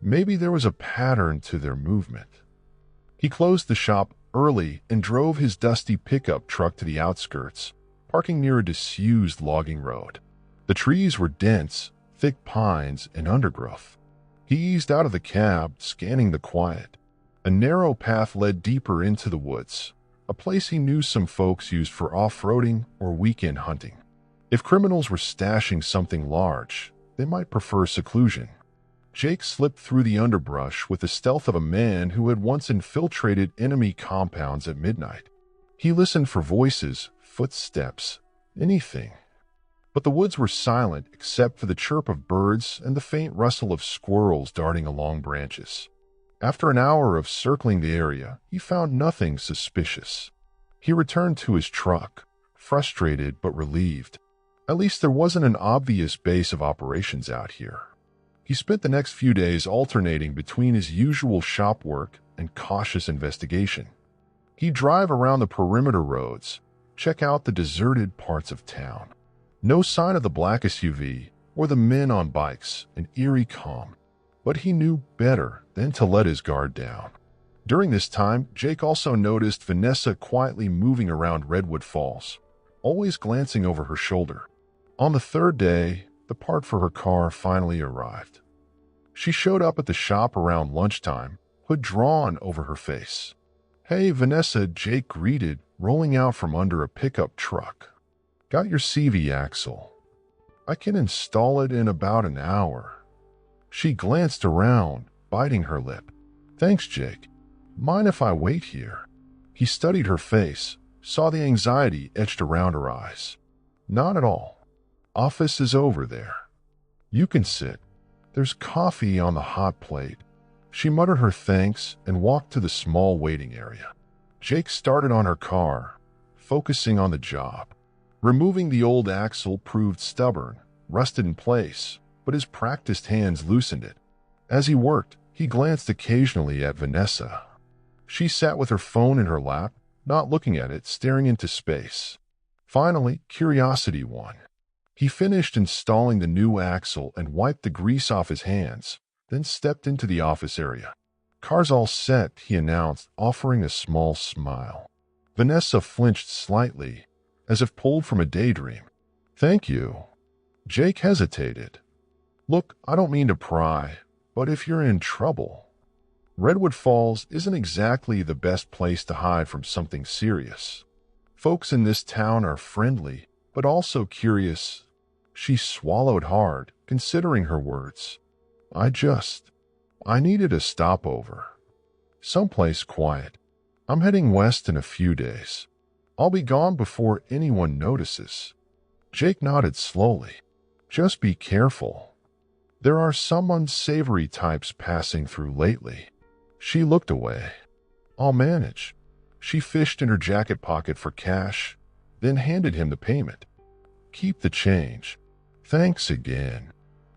Maybe there was a pattern to their movement. He closed the shop early and drove his dusty pickup truck to the outskirts, parking near a disused logging road. The trees were dense, thick pines and undergrowth. He eased out of the cab, scanning the quiet. A narrow path led deeper into the woods, a place he knew some folks used for off-roading or weekend hunting. If criminals were stashing something large, they might prefer seclusion. Jake slipped through the underbrush with the stealth of a man who had once infiltrated enemy compounds at midnight. He listened for voices, footsteps, anything. But the woods were silent except for the chirp of birds and the faint rustle of squirrels darting along branches. After an hour of circling the area, he found nothing suspicious. He returned to his truck, frustrated but relieved. At least there wasn't an obvious base of operations out here. He spent the next few days alternating between his usual shop work and cautious investigation. He'd drive around the perimeter roads, check out the deserted parts of town. No sign of the black SUV or the men on bikes, an eerie calm. but he knew better than to let his guard down. During this time, Jake also noticed Vanessa quietly moving around Redwood Falls, always glancing over her shoulder. On the third day, the part for her car finally arrived. She showed up at the shop around lunchtime, hood drawn over her face. "Hey, Vanessa," Jake greeted, rolling out from under a pickup truck. "Got your CV axle. I can install it in about an hour." She glanced around, biting her lip. "Thanks, Jake. Mind if I wait here?" He studied her face, saw the anxiety etched around her eyes. "Not at all. Office is over there. You can sit. There's coffee on the hot plate." She muttered her thanks and walked to the small waiting area. Jake started on her car, focusing on the job. Removing the old axle proved stubborn, rusted in place, but his practiced hands loosened it. As he worked, he glanced occasionally at Vanessa. She sat with her phone in her lap, not looking at it, staring into space. Finally, curiosity won. He finished installing the new axle and wiped the grease off his hands, then stepped into the office area. "Car's all set," he announced, offering a small smile. Vanessa flinched slightly, as if pulled from a daydream. "Thank you." Jake hesitated. "Look, I don't mean to pry, but if you're in trouble..." Redwood Falls isn't exactly the best place to hide from something serious. Folks in this town are friendly, but also curious. She swallowed hard, considering her words. I needed a stopover. Someplace quiet. I'm heading west in a few days. I'll be gone before anyone notices." Jake nodded slowly. "Just be careful. There are some unsavory types passing through lately." She looked away. "I'll manage." She fished in her jacket pocket for cash, then handed him the payment. "Keep the change." "Thanks again."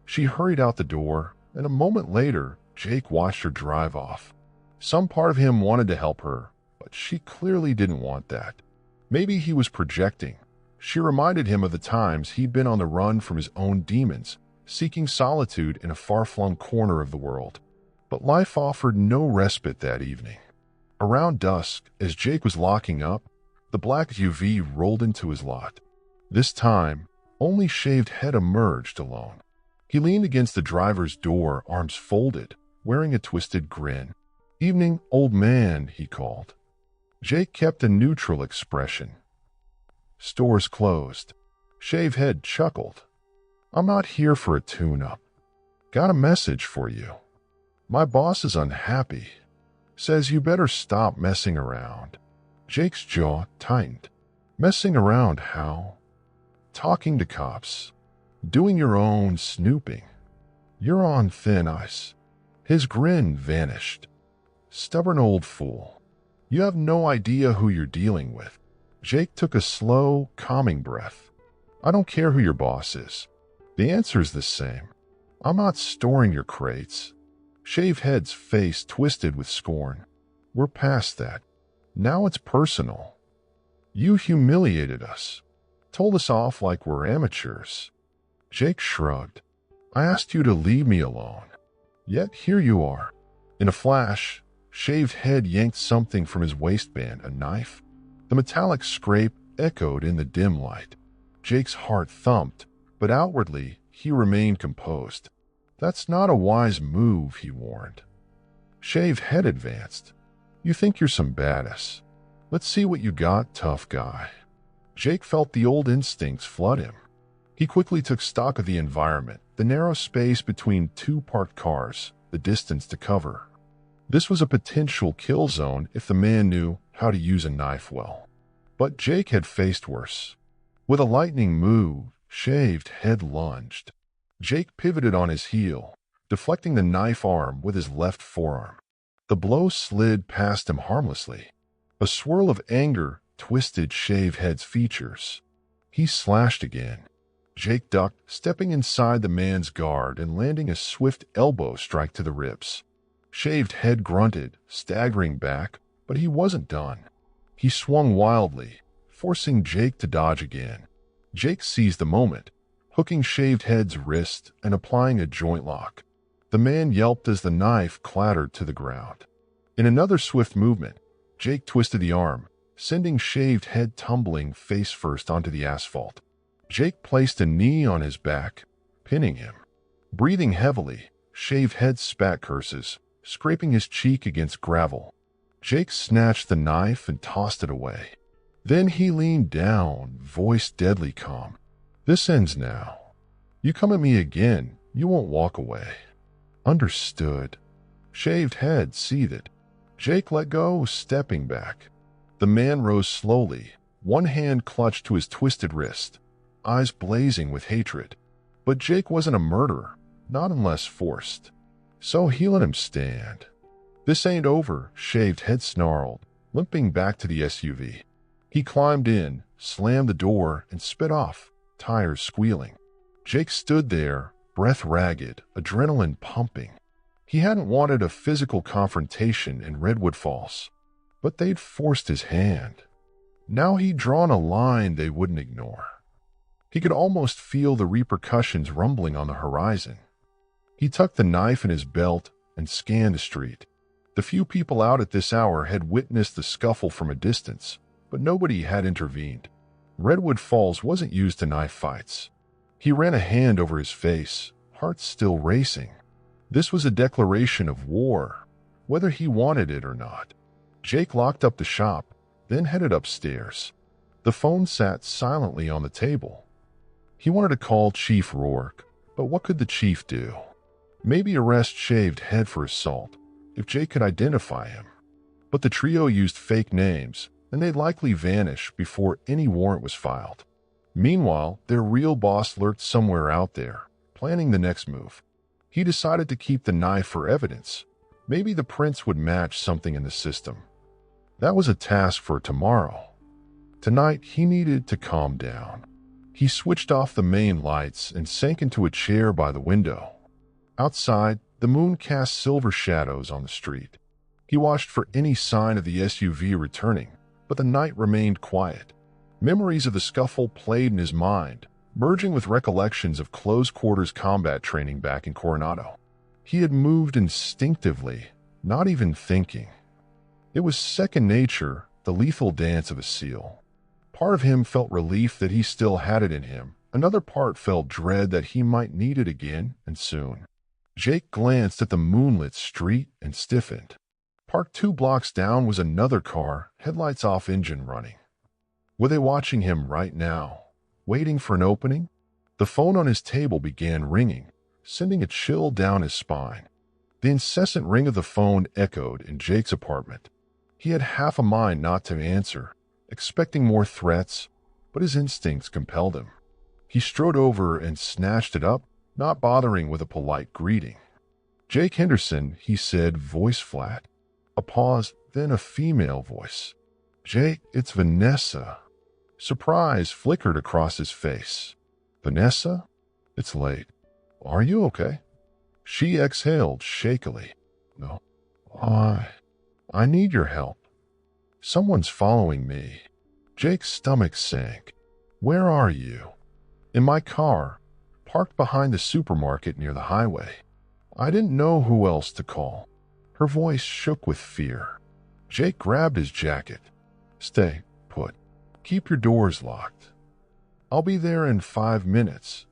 She hurried out the door, and a moment later, Jake watched her drive off. Some part of him wanted to help her, but she clearly didn't want that. Maybe he was projecting. She reminded him of the times he'd been on the run from his own demons, seeking solitude in a far-flung corner of the world. But life offered no respite that evening. Around dusk, as Jake was locking up, the black SUV rolled into his lot. This time, only Shaved Head emerged alone. He leaned against the driver's door, arms folded, wearing a twisted grin. "Evening, old man," he called. Jake kept a neutral expression. "Store's closed." Shaved Head chuckled. "I'm not here for a tune-up. Got a message for you. My boss is unhappy. Says you better stop messing around." Jake's jaw tightened. "Messing around how?" "Talking to cops. Doing your own snooping. You're on thin ice." His grin vanished. "Stubborn old fool. You have no idea who you're dealing with." Jake took a slow, calming breath. "I don't care who your boss is. The answer's the same. I'm not storing your crates." Shaved Head's face twisted with scorn. "We're past that. Now it's personal. You humiliated us. Told us off like we're amateurs." Jake shrugged. "I asked you to leave me alone. Yet here you are." In a flash, Shaved Head yanked something from his waistband, a knife. The metallic scrape echoed in the dim light. Jake's heart thumped, but outwardly he remained composed. "That's not a wise move," he warned. Shaved Head advanced. "You think you're some badass. Let's see what you got, tough guy." Jake felt the old instincts flood him. He quickly took stock of the environment, the narrow space between two parked cars, the distance to cover. This was a potential kill zone if the man knew how to use a knife well. But Jake had faced worse. With a lightning move, Shaved Head lunged. Jake pivoted on his heel, deflecting the knife arm with his left forearm. The blow slid past him harmlessly. A swirl of anger twisted Shaved Head's features. He slashed again. Jake ducked, stepping inside the man's guard and landing a swift elbow strike to the ribs. Shaved Head grunted, staggering back, but he wasn't done. He swung wildly, forcing Jake to dodge again. Jake seized the moment, hooking Shaved Head's wrist and applying a joint lock. The man yelped as the knife clattered to the ground. In another swift movement, Jake twisted the arm, sending shaved head tumbling face first onto the asphalt. Jake placed a knee on his back, pinning him. Breathing heavily, shaved head spat curses, scraping his cheek against gravel. Jake snatched the knife and tossed it away. Then he leaned down, voice deadly calm. "This ends now. You come at me again, you won't walk away." "Understood." Shaved head seethed. Jake let go, stepping back. The man rose slowly, one hand clutched to his twisted wrist, eyes blazing with hatred. But Jake wasn't a murderer, not unless forced. So he let him stand. "This ain't over," shaved head snarled, limping back to the SUV. He climbed in, slammed the door, and sped off, tires squealing. Jake stood there, breath ragged, adrenaline pumping. He hadn't wanted a physical confrontation in Redwood Falls, but they'd forced his hand. Now he'd drawn a line they wouldn't ignore. He could almost feel the repercussions rumbling on the horizon. He tucked the knife in his belt and scanned the street. The few people out at this hour had witnessed the scuffle from a distance, but nobody had intervened. Redwood Falls wasn't used to knife fights. He ran a hand over his face, heart still racing. This was a declaration of war, whether he wanted it or not. Jake locked up the shop, then headed upstairs. The phone sat silently on the table. He wanted to call Chief Rourke, but what could the chief do? Maybe arrest Shaved Head for assault, if Jake could identify him. But the trio used fake names, and they'd likely vanish before any warrant was filed. Meanwhile, their real boss lurked somewhere out there, planning the next move. He decided to keep the knife for evidence. Maybe the prints would match something in the system. That was a task for tomorrow. Tonight, he needed to calm down. He switched off the main lights and sank into a chair by the window. Outside, the moon cast silver shadows on the street. He watched for any sign of the SUV returning, but the night remained quiet. Memories of the scuffle played in his mind, merging with recollections of close-quarters combat training back in Coronado. He had moved instinctively, not even thinking. It was second nature, the lethal dance of a SEAL. Part of him felt relief that he still had it in him. Another part felt dread that he might need it again, and soon. Jake glanced at the moonlit street and stiffened. Parked 2 blocks down was another car, headlights off, engine running. Were they watching him right now, waiting for an opening? The phone on his table began ringing, sending a chill down his spine. The incessant ring of the phone echoed in Jake's apartment. He had half a mind not to answer, expecting more threats, but his instincts compelled him. He strode over and snatched it up, not bothering with a polite greeting. "Jake Henderson," he said, voice flat. A pause, then a female voice. "Jake, it's Vanessa." Surprise flickered across his face. "Vanessa? It's late. Are you okay?" She exhaled shakily. "No. I need your help. Someone's following me." Jake's stomach sank. "Where are you?" "In my car, parked behind the supermarket near the highway." I didn't know who else to call. Her voice shook with fear. Jake grabbed his jacket. "Stay put. Keep your doors locked. I'll be there in 5 minutes."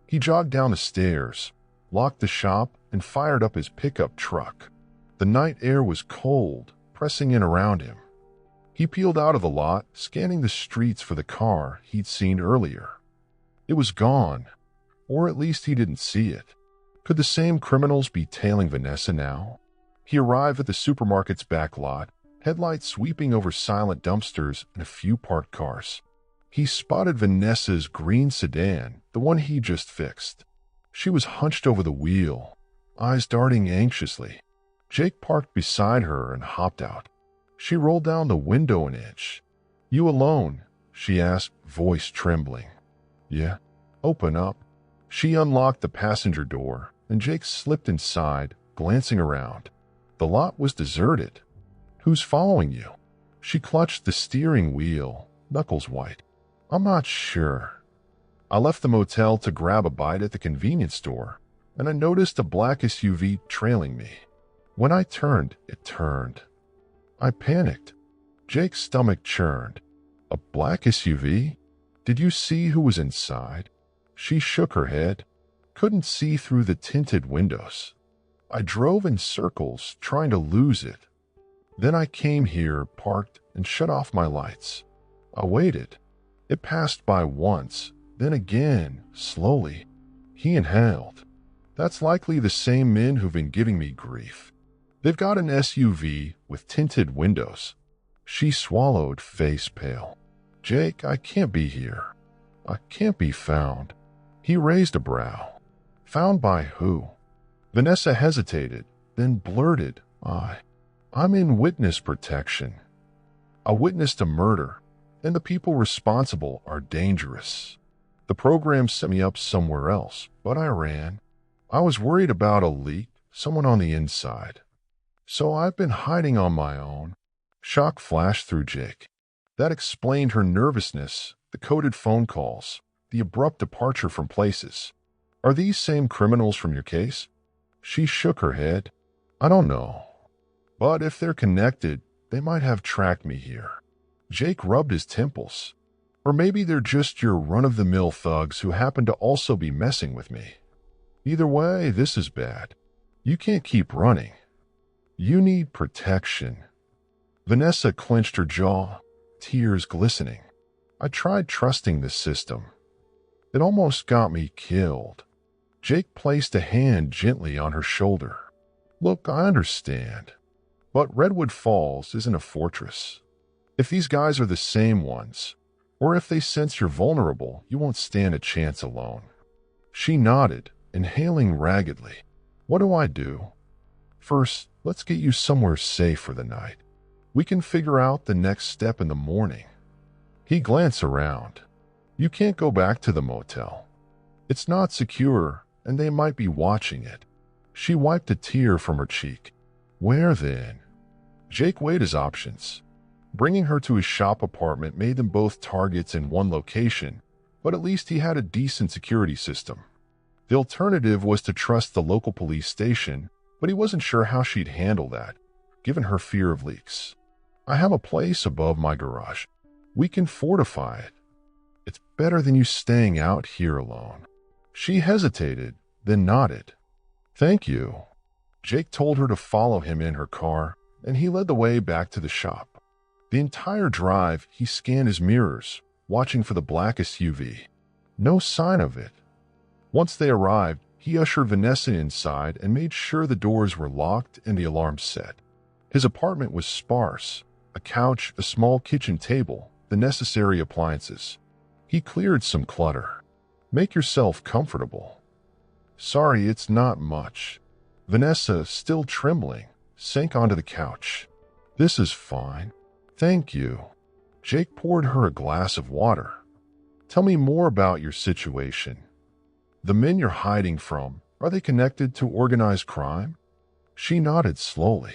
He jogged down the stairs, locked the shop, and fired up his pickup truck. The night air was cold, pressing in around him. He peeled out of the lot, scanning the streets for the car he'd seen earlier. It was gone, or at least he didn't see it. Could the same criminals be tailing Vanessa now? He arrived at the supermarket's back lot, headlights sweeping over silent dumpsters and a few parked cars. He spotted Vanessa's green sedan, the one he just fixed. She was hunched over the wheel, eyes darting anxiously. Jake parked beside her and hopped out. She rolled down the window an inch. "You alone?" she asked, voice trembling. "Yeah." "Open up." She unlocked the passenger door, and Jake slipped inside, glancing around. The lot was deserted. "Who's following you?" She clutched the steering wheel, knuckles white. "I'm not sure. I left the motel to grab a bite at the convenience store, and I noticed a black SUV trailing me. When I turned, it turned. I panicked. Jake's stomach churned. A black SUV? Did you see who was inside? She shook her head. Couldn't see through the tinted windows. I drove in circles, trying to lose it. Then I came here, parked, and shut off my lights. I waited. It passed by once, then again, slowly. He inhaled. That's likely the same men who've been giving me grief. They've got an SUV with tinted windows. She swallowed, face pale. Jake, I can't be here. I can't be found. He raised a brow. Found by who? Vanessa hesitated, then blurted, I'm in witness protection. I witnessed a murder, and the people responsible are dangerous. The program set me up somewhere else, but I ran. I was worried about a leak, someone on the inside. So I've been hiding on my own. Shock flashed through Jake. That explained her nervousness, the coded phone calls, the abrupt departure from places. Are these same criminals from your case? She shook her head. I don't know. But if they're connected, they might have tracked me here. Jake rubbed his temples. Or maybe they're just your run-of-the-mill thugs who happen to also be messing with me. Either way, this is bad. You can't keep running. You need protection. Vanessa clenched her jaw, tears glistening. I tried trusting the system. It almost got me killed. Jake placed a hand gently on her shoulder. Look, I understand. But Redwood Falls isn't a fortress. If these guys are the same ones, or if they sense you're vulnerable, you won't stand a chance alone. She nodded, inhaling raggedly. What do I do? First, let's get you somewhere safe for the night. We can figure out the next step in the morning. He glanced around. You can't go back to the motel. It's not secure, and they might be watching it. She wiped a tear from her cheek. Where then? Jake weighed his options. Bringing her to his shop apartment made them both targets in one location, but at least he had a decent security system. The alternative was to trust the local police station, but he wasn't sure how she'd handle that, given her fear of leaks. I have a place above my garage. We can fortify it. It's better than you staying out here alone. She hesitated, then nodded. Thank you. Jake told her to follow him in her car, and he led the way back to the shop. The entire drive, he scanned his mirrors, watching for the black SUV. No sign of it. Once they arrived, he ushered Vanessa inside and made sure the doors were locked and the alarm set. His apartment was sparse. A couch, a small kitchen table, the necessary appliances. He cleared some clutter. Make yourself comfortable. Sorry, it's not much. Vanessa, still trembling, sank onto the couch. This is fine. Thank you. Jake poured her a glass of water. Tell me more about your situation. The men you're hiding from, are they connected to organized crime? She nodded slowly.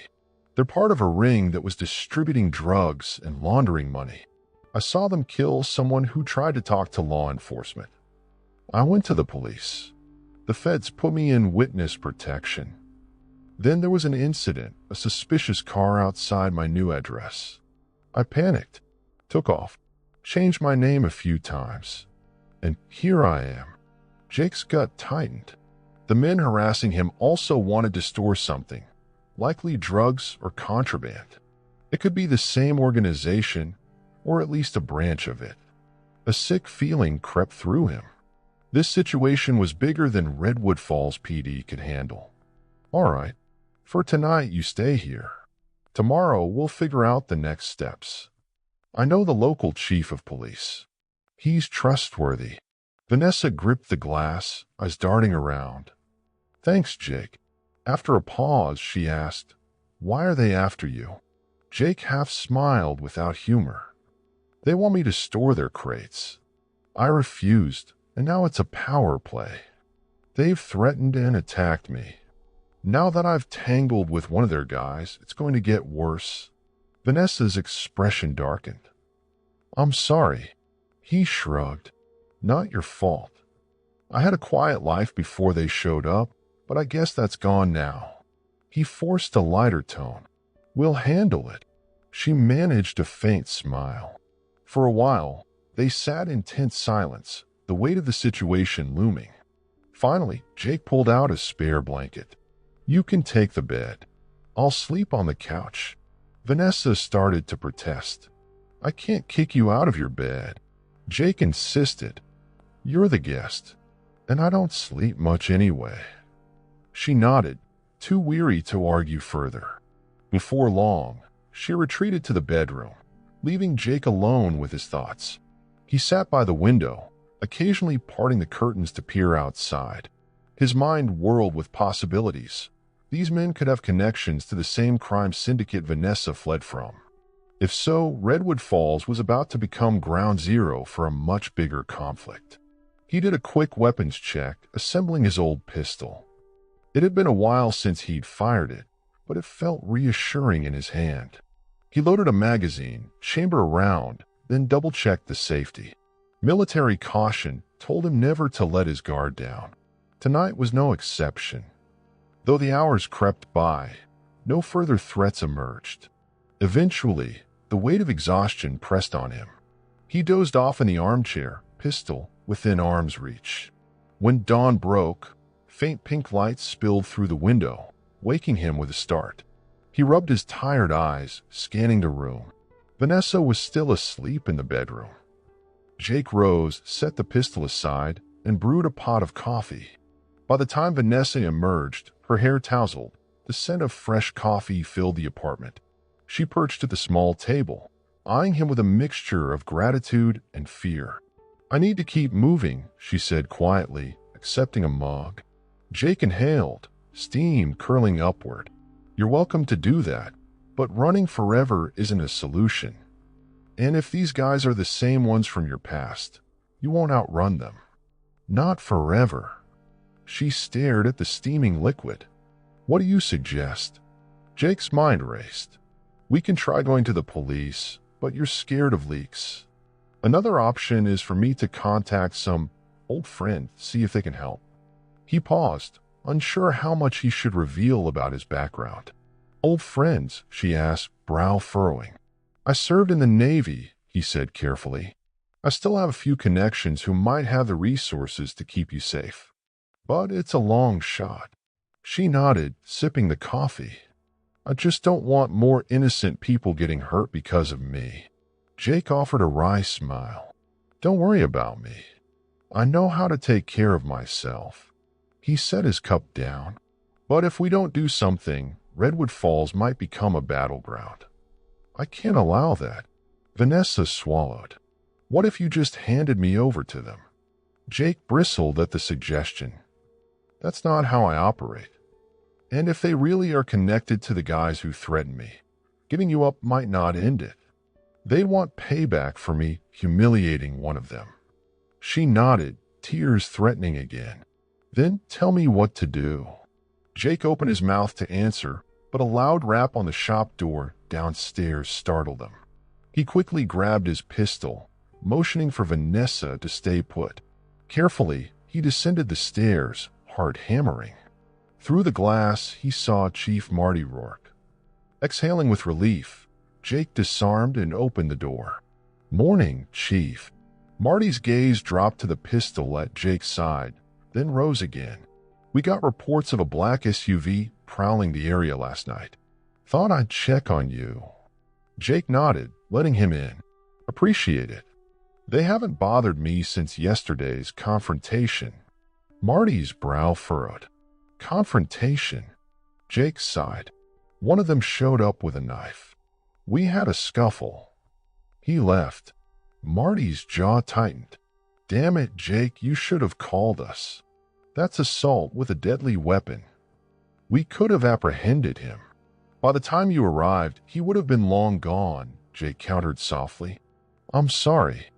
They're part of a ring that was distributing drugs and laundering money. I saw them kill someone who tried to talk to law enforcement. I went to the police. The feds put me in witness protection. Then there was an incident, a suspicious car outside my new address. I panicked, took off, changed my name a few times. And here I am. Jake's gut tightened. The men harassing him also wanted to store something. Likely drugs or contraband. It could be the same organization, or at least a branch of it. A sick feeling crept through him. This situation was bigger than Redwood Falls PD could handle. All right, for tonight you stay here. Tomorrow we'll figure out the next steps. I know the local chief of police. He's trustworthy. Vanessa gripped the glass, eyes darting around. Thanks, Jake. After a pause, she asked, Why are they after you? Jake half smiled without humor. They want me to store their crates. I refused, and now it's a power play. They've threatened and attacked me. Now that I've tangled with one of their guys, it's going to get worse. Vanessa's expression darkened. I'm sorry. He shrugged. Not your fault. I had a quiet life before they showed up, but I guess that's gone now." He forced a lighter tone. "We'll handle it." She managed a faint smile. For a while, they sat in tense silence, the weight of the situation looming. Finally, Jake pulled out a spare blanket. "You can take the bed. I'll sleep on the couch." Vanessa started to protest. "I can't kick you out of your bed." Jake insisted. "You're the guest, and I don't sleep much anyway." She nodded, too weary to argue further. Before long, she retreated to the bedroom, leaving Jake alone with his thoughts. He sat by the window, occasionally parting the curtains to peer outside. His mind whirled with possibilities. These men could have connections to the same crime syndicate Vanessa fled from. If so, Redwood Falls was about to become ground zero for a much bigger conflict. He did a quick weapons check, assembling his old pistol. It had been a while since he'd fired it, but it felt reassuring in his hand. He loaded a magazine, chambered a round, then double-checked the safety. Military caution told him never to let his guard down. Tonight was no exception. Though the hours crept by, no further threats emerged. Eventually, the weight of exhaustion pressed on him. He dozed off in the armchair, pistol within arm's reach. When dawn broke, faint pink lights spilled through the window, waking him with a start. He rubbed his tired eyes, scanning the room. Vanessa was still asleep in the bedroom. Jake rose, set the pistol aside, and brewed a pot of coffee. By the time Vanessa emerged, her hair tousled, the scent of fresh coffee filled the apartment. She perched at the small table, eyeing him with a mixture of gratitude and fear. "I need to keep moving," she said quietly, accepting a mug. Jake inhaled, steam curling upward. "You're welcome to do that, but running forever isn't a solution. And if these guys are the same ones from your past, you won't outrun them. Not forever." She stared at the steaming liquid. "What do you suggest?" Jake's mind raced. "We can try going to the police, but you're scared of leaks. Another option is for me to contact some old friend, see if they can help." He paused, unsure how much he should reveal about his background. "Old friends?" she asked, brow furrowing. "I served in the Navy," he said carefully. "I still have a few connections who might have the resources to keep you safe. But it's a long shot." She nodded, sipping the coffee. "I just don't want more innocent people getting hurt because of me." Jake offered a wry smile. "Don't worry about me. I know how to take care of myself." He set his cup down. "But if we don't do something, Redwood Falls might become a battleground." "I can't allow that." Vanessa swallowed. "What if you just handed me over to them?" Jake bristled at the suggestion. "That's not how I operate. And if they really are connected to the guys who threatened me, giving you up might not end it. They'd want payback for me humiliating one of them." She nodded, tears threatening again. "Then tell me what to do." Jake opened his mouth to answer, but a loud rap on the shop door downstairs startled him. He quickly grabbed his pistol, motioning for Vanessa to stay put. Carefully, he descended the stairs, heart hammering. Through the glass, he saw Chief Marty Rourke. Exhaling with relief, Jake disarmed and opened the door. "Morning, Chief." Marty's gaze dropped to the pistol at Jake's side, then rose again. "We got reports of a black SUV prowling the area last night. Thought I'd check on you." Jake nodded, letting him in. "Appreciate it. They haven't bothered me since yesterday's confrontation." Marty's brow furrowed. "Confrontation?" Jake sighed. "One of them showed up with a knife. We had a scuffle. He left." Marty's jaw tightened. "Damn it, Jake, you should have called us. That's assault with a deadly weapon. We could have apprehended him." "By the time you arrived, he would have been long gone," Jake countered softly. "I'm sorry."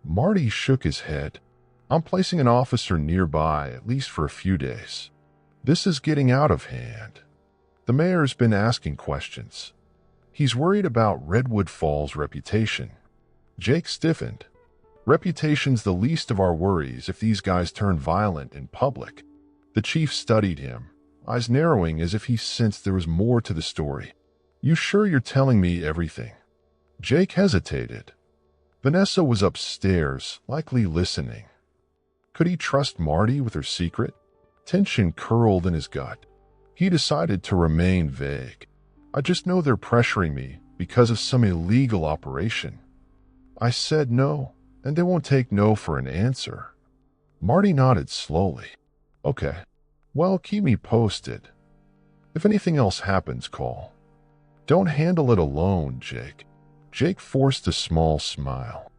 Marty shook his head. "I'm placing an officer nearby, at least for a few days. This is getting out of hand. The mayor's been asking questions. He's worried about Redwood Falls' reputation." Jake stiffened. "Reputation's the least of our worries if these guys turn violent in public." The chief studied him, eyes narrowing as if he sensed there was more to the story. "You sure you're telling me everything?" Jake hesitated. Vanessa was upstairs, likely listening. Could he trust Marty with her secret? Tension curled in his gut. He decided to remain vague. "I just know they're pressuring me because of some illegal operation." I said no, and they won't take no for an answer. Marty nodded slowly. "Okay. Well, keep me posted. If anything else happens, call." "Don't handle it alone, Jake." Jake forced a small smile.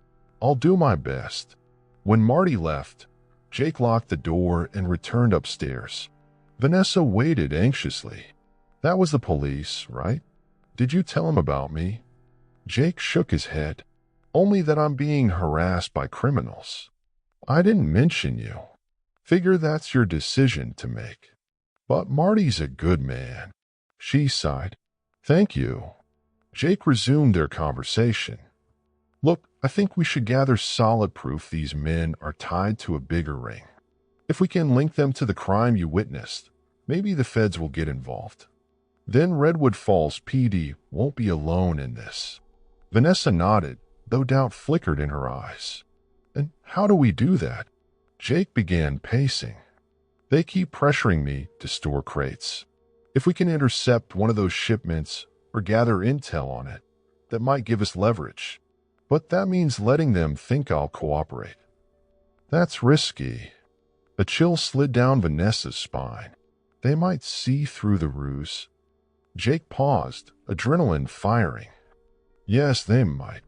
"I'll do my best." When Marty left, Jake locked the door and returned upstairs. Vanessa waited anxiously. "That was the police, right? Did you tell him about me?" Jake shook his head. "Only that I'm being harassed by criminals. I didn't mention you. Figure that's your decision to make. But Marty's a good man." She sighed. "Thank you." Jake resumed their conversation. "Look, I think we should gather solid proof these men are tied to a bigger ring. If we can link them to the crime you witnessed, maybe the feds will get involved. Then Redwood Falls PD won't be alone in this." Vanessa nodded, though doubt flickered in her eyes. "And how do we do that?" Jake began pacing. "They keep pressuring me to store crates. If we can intercept one of those shipments or gather intel on it, that might give us leverage. But that means letting them think I'll cooperate. That's risky." A chill slid down Vanessa's spine. They might see through the ruse. Jake paused, adrenaline firing. "Yes, they might.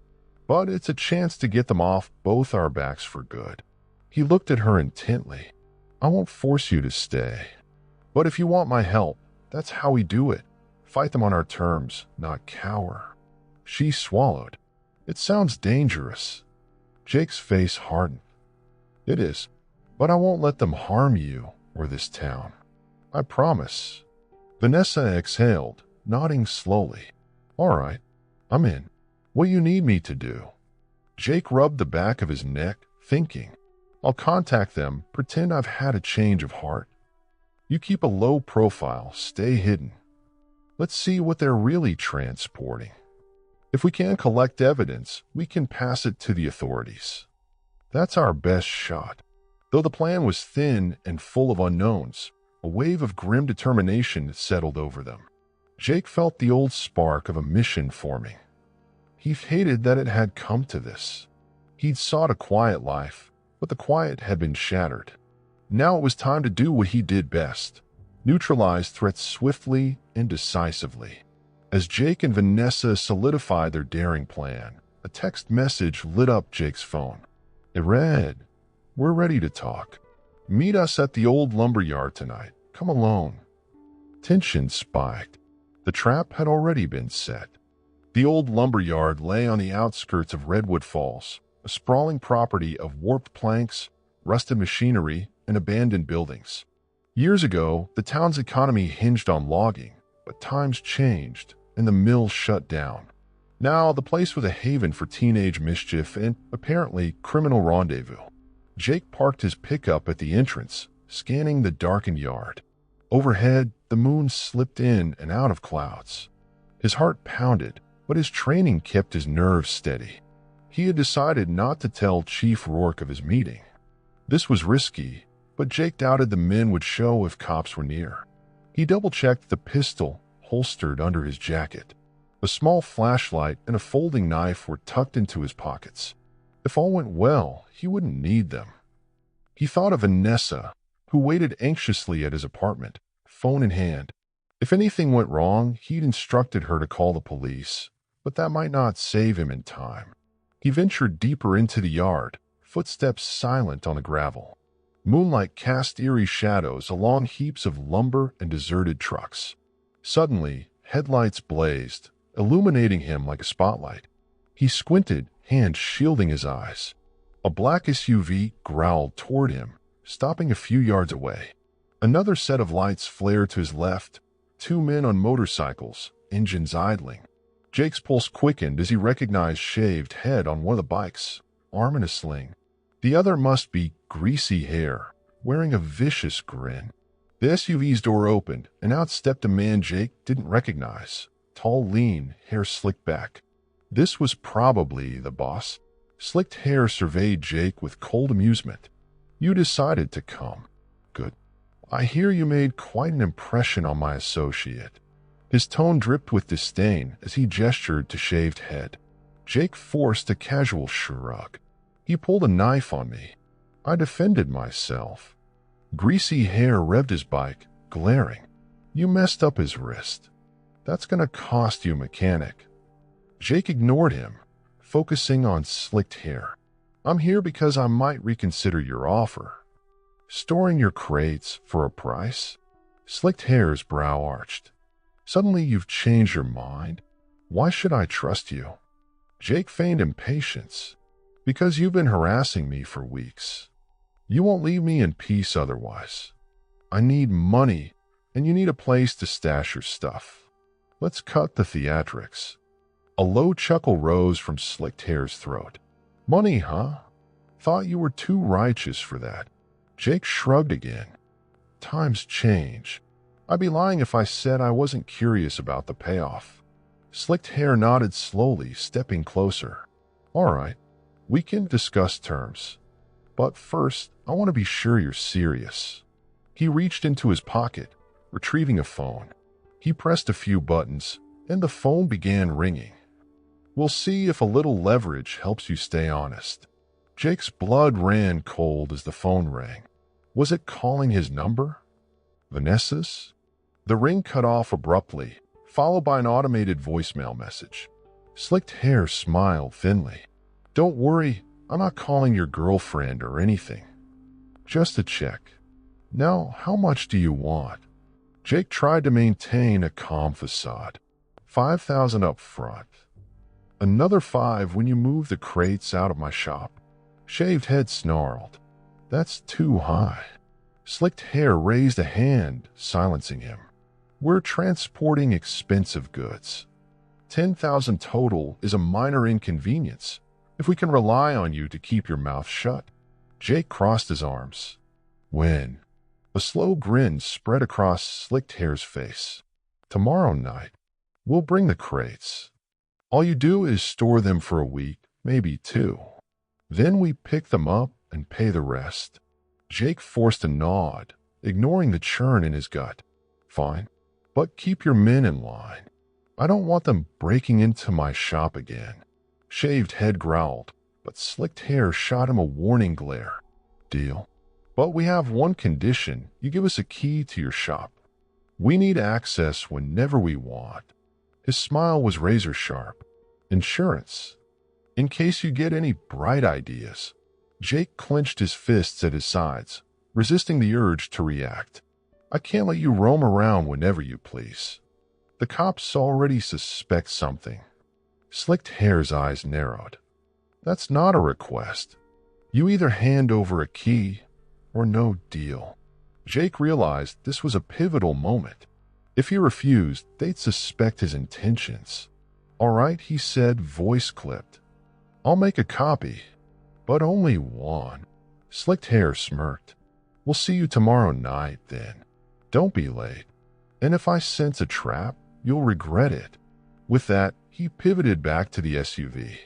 But it's a chance to get them off both our backs for good." He looked at her intently. "I won't force you to stay. But if you want my help, that's how we do it. Fight them on our terms, not cower." She swallowed. "It sounds dangerous." Jake's face hardened. "It is. But I won't let them harm you or this town. I promise." Vanessa exhaled, nodding slowly. "All right, I'm in. What do you need me to do?" Jake rubbed the back of his neck, thinking. "I'll contact them, pretend I've had a change of heart. You keep a low profile, stay hidden. Let's see what they're really transporting. If we can collect evidence, we can pass it to the authorities. That's our best shot." Though the plan was thin and full of unknowns, a wave of grim determination settled over them. Jake felt the old spark of a mission forming. He hated that it had come to this. He'd sought a quiet life, but the quiet had been shattered. Now it was time to do what he did best: neutralize threats swiftly and decisively. As Jake and Vanessa solidified their daring plan, a text message lit up Jake's phone. It read, "We're ready to talk. Meet us at the old lumberyard tonight. Come alone." Tension spiked. The trap had already been set. The old lumberyard lay on the outskirts of Redwood Falls, a sprawling property of warped planks, rusted machinery, and abandoned buildings. Years ago, the town's economy hinged on logging, but times changed, and the mill shut down. Now, the place was a haven for teenage mischief and, apparently, criminal rendezvous. Jake parked his pickup at the entrance, scanning the darkened yard. Overhead, the moon slipped in and out of clouds. His heart pounded, but his training kept his nerves steady. He had decided not to tell Chief Rourke of his meeting. This was risky, but Jake doubted the men would show if cops were near. He double-checked the pistol holstered under his jacket. A small flashlight and a folding knife were tucked into his pockets. If all went well, he wouldn't need them. He thought of Vanessa, who waited anxiously at his apartment, phone in hand. If anything went wrong, he'd instructed her to call the police, but that might not save him in time. He ventured deeper into the yard, footsteps silent on the gravel. Moonlight cast eerie shadows along heaps of lumber and deserted trucks. Suddenly, headlights blazed, illuminating him like a spotlight. He squinted, hands shielding his eyes. A black SUV growled toward him, stopping a few yards away. Another set of lights flared to his left, two men on motorcycles, engines idling. Jake's pulse quickened as he recognized shaved head on one of the bikes, arm in a sling. The other must be greasy hair, wearing a vicious grin. The SUV's door opened, and out stepped a man Jake didn't recognize. Tall, lean, hair slicked back. This was probably the boss. Slicked hair surveyed Jake with cold amusement. You decided to come. Good. I hear you made quite an impression on my associate. His tone dripped with disdain as he gestured to shaved head. Jake forced a casual shrug. He pulled a knife on me. I defended myself. Greasy hair revved his bike, glaring. You messed up his wrist. That's gonna cost you, mechanic. Jake ignored him, focusing on slicked hair. I'm here because I might reconsider your offer. Storing your crates for a price? Slicked hair's brow arched. Suddenly you've changed your mind? Why should I trust you? Jake feigned impatience. Because you've been harassing me for weeks. You won't leave me in peace otherwise. I need money, and you need a place to stash your stuff. Let's cut the theatrics. A low chuckle rose from slicked hair's throat. Money, huh? Thought you were too righteous for that. Jake shrugged again. Times change. I'd be lying if I said I wasn't curious about the payoff. Slicked hair nodded slowly, stepping closer. All right, we can discuss terms. But first, I want to be sure you're serious. He reached into his pocket, retrieving a phone. He pressed a few buttons, and the phone began ringing. We'll see if a little leverage helps you stay honest. Jake's blood ran cold as the phone rang. Was it calling his number? Vanessa's? The ring cut off abruptly, followed by an automated voicemail message. Slicked hair smiled thinly. Don't worry, I'm not calling your girlfriend or anything. Just a check. Now, how much do you want? Jake tried to maintain a calm facade. $5,000 up front. Another $5 when you move the crates out of my shop. Shaved head snarled. That's too high. Slicked hair raised a hand, silencing him. We're transporting expensive goods. $10,000 total is a minor inconvenience if we can rely on you to keep your mouth shut. Jake crossed his arms. When? A slow grin spread across slicked hair's face. Tomorrow night, we'll bring the crates. All you do is store them for a week, maybe 2. Then we pick them up and pay the rest. Jake forced a nod, ignoring the churn in his gut. Fine, but keep your men in line. I don't want them breaking into my shop again. Shaved head growled, but slicked hair shot him a warning glare. Deal. But we have one condition. You give us a key to your shop. We need access whenever we want. His smile was razor sharp. Insurance. In case you get any bright ideas. Jake clenched his fists at his sides, resisting the urge to react. I can't let you roam around whenever you please. The cops already suspect something. Slicked hair's eyes narrowed. That's not a request. You either hand over a key or no deal. Jake realized this was a pivotal moment. If he refused, they'd suspect his intentions. All right, he said, voice clipped. I'll make a copy, but only one. Slicked hair smirked. We'll see you tomorrow night, then. Don't be late. And if I sense a trap, you'll regret it. With that, he pivoted back to the SUV.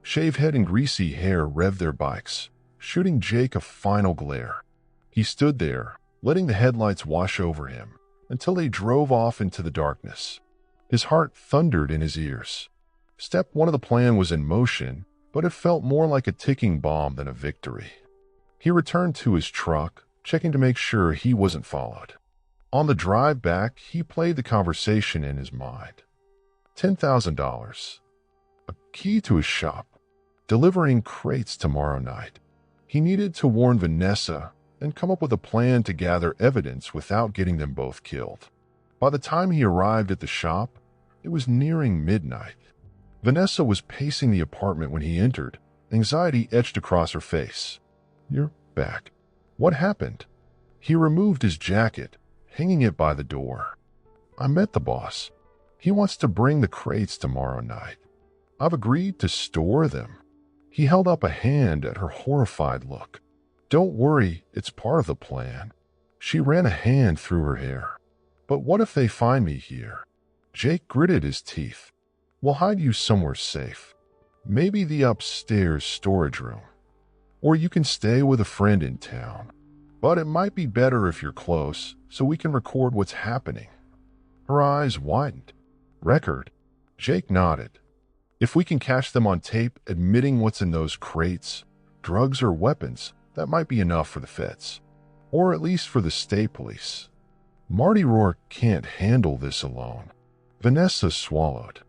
Shaved head and greasy hair revved their bikes, shooting Jake a final glare. He stood there, letting the headlights wash over him, until they drove off into the darkness. His heart thundered in his ears. Step 1 of the plan was in motion, but it felt more like a ticking bomb than a victory. He returned to his truck, checking to make sure he wasn't followed. On the drive back, he played the conversation in his mind. $10,000. A key to his shop. Delivering crates tomorrow night. He needed to warn Vanessa and come up with a plan to gather evidence without getting them both killed. By the time he arrived at the shop, it was nearing midnight. Vanessa was pacing the apartment when he entered, anxiety etched across her face. You're back. What happened? He removed his jacket, hanging it by the door. I met the boss. He wants to bring the crates tomorrow night. I've agreed to store them. He held up a hand at her horrified look. Don't worry, it's part of the plan. She ran a hand through her hair. But what if they find me here? Jake gritted his teeth. We'll hide you somewhere safe. Maybe the upstairs storage room. Or you can stay with a friend in town. But it might be better if you're close, so we can record what's happening. Her eyes widened. Record? Jake nodded. If we can catch them on tape admitting what's in those crates, drugs or weapons, that might be enough for the feds. Or at least for the state police. Marty Rourke can't handle this alone. Vanessa swallowed.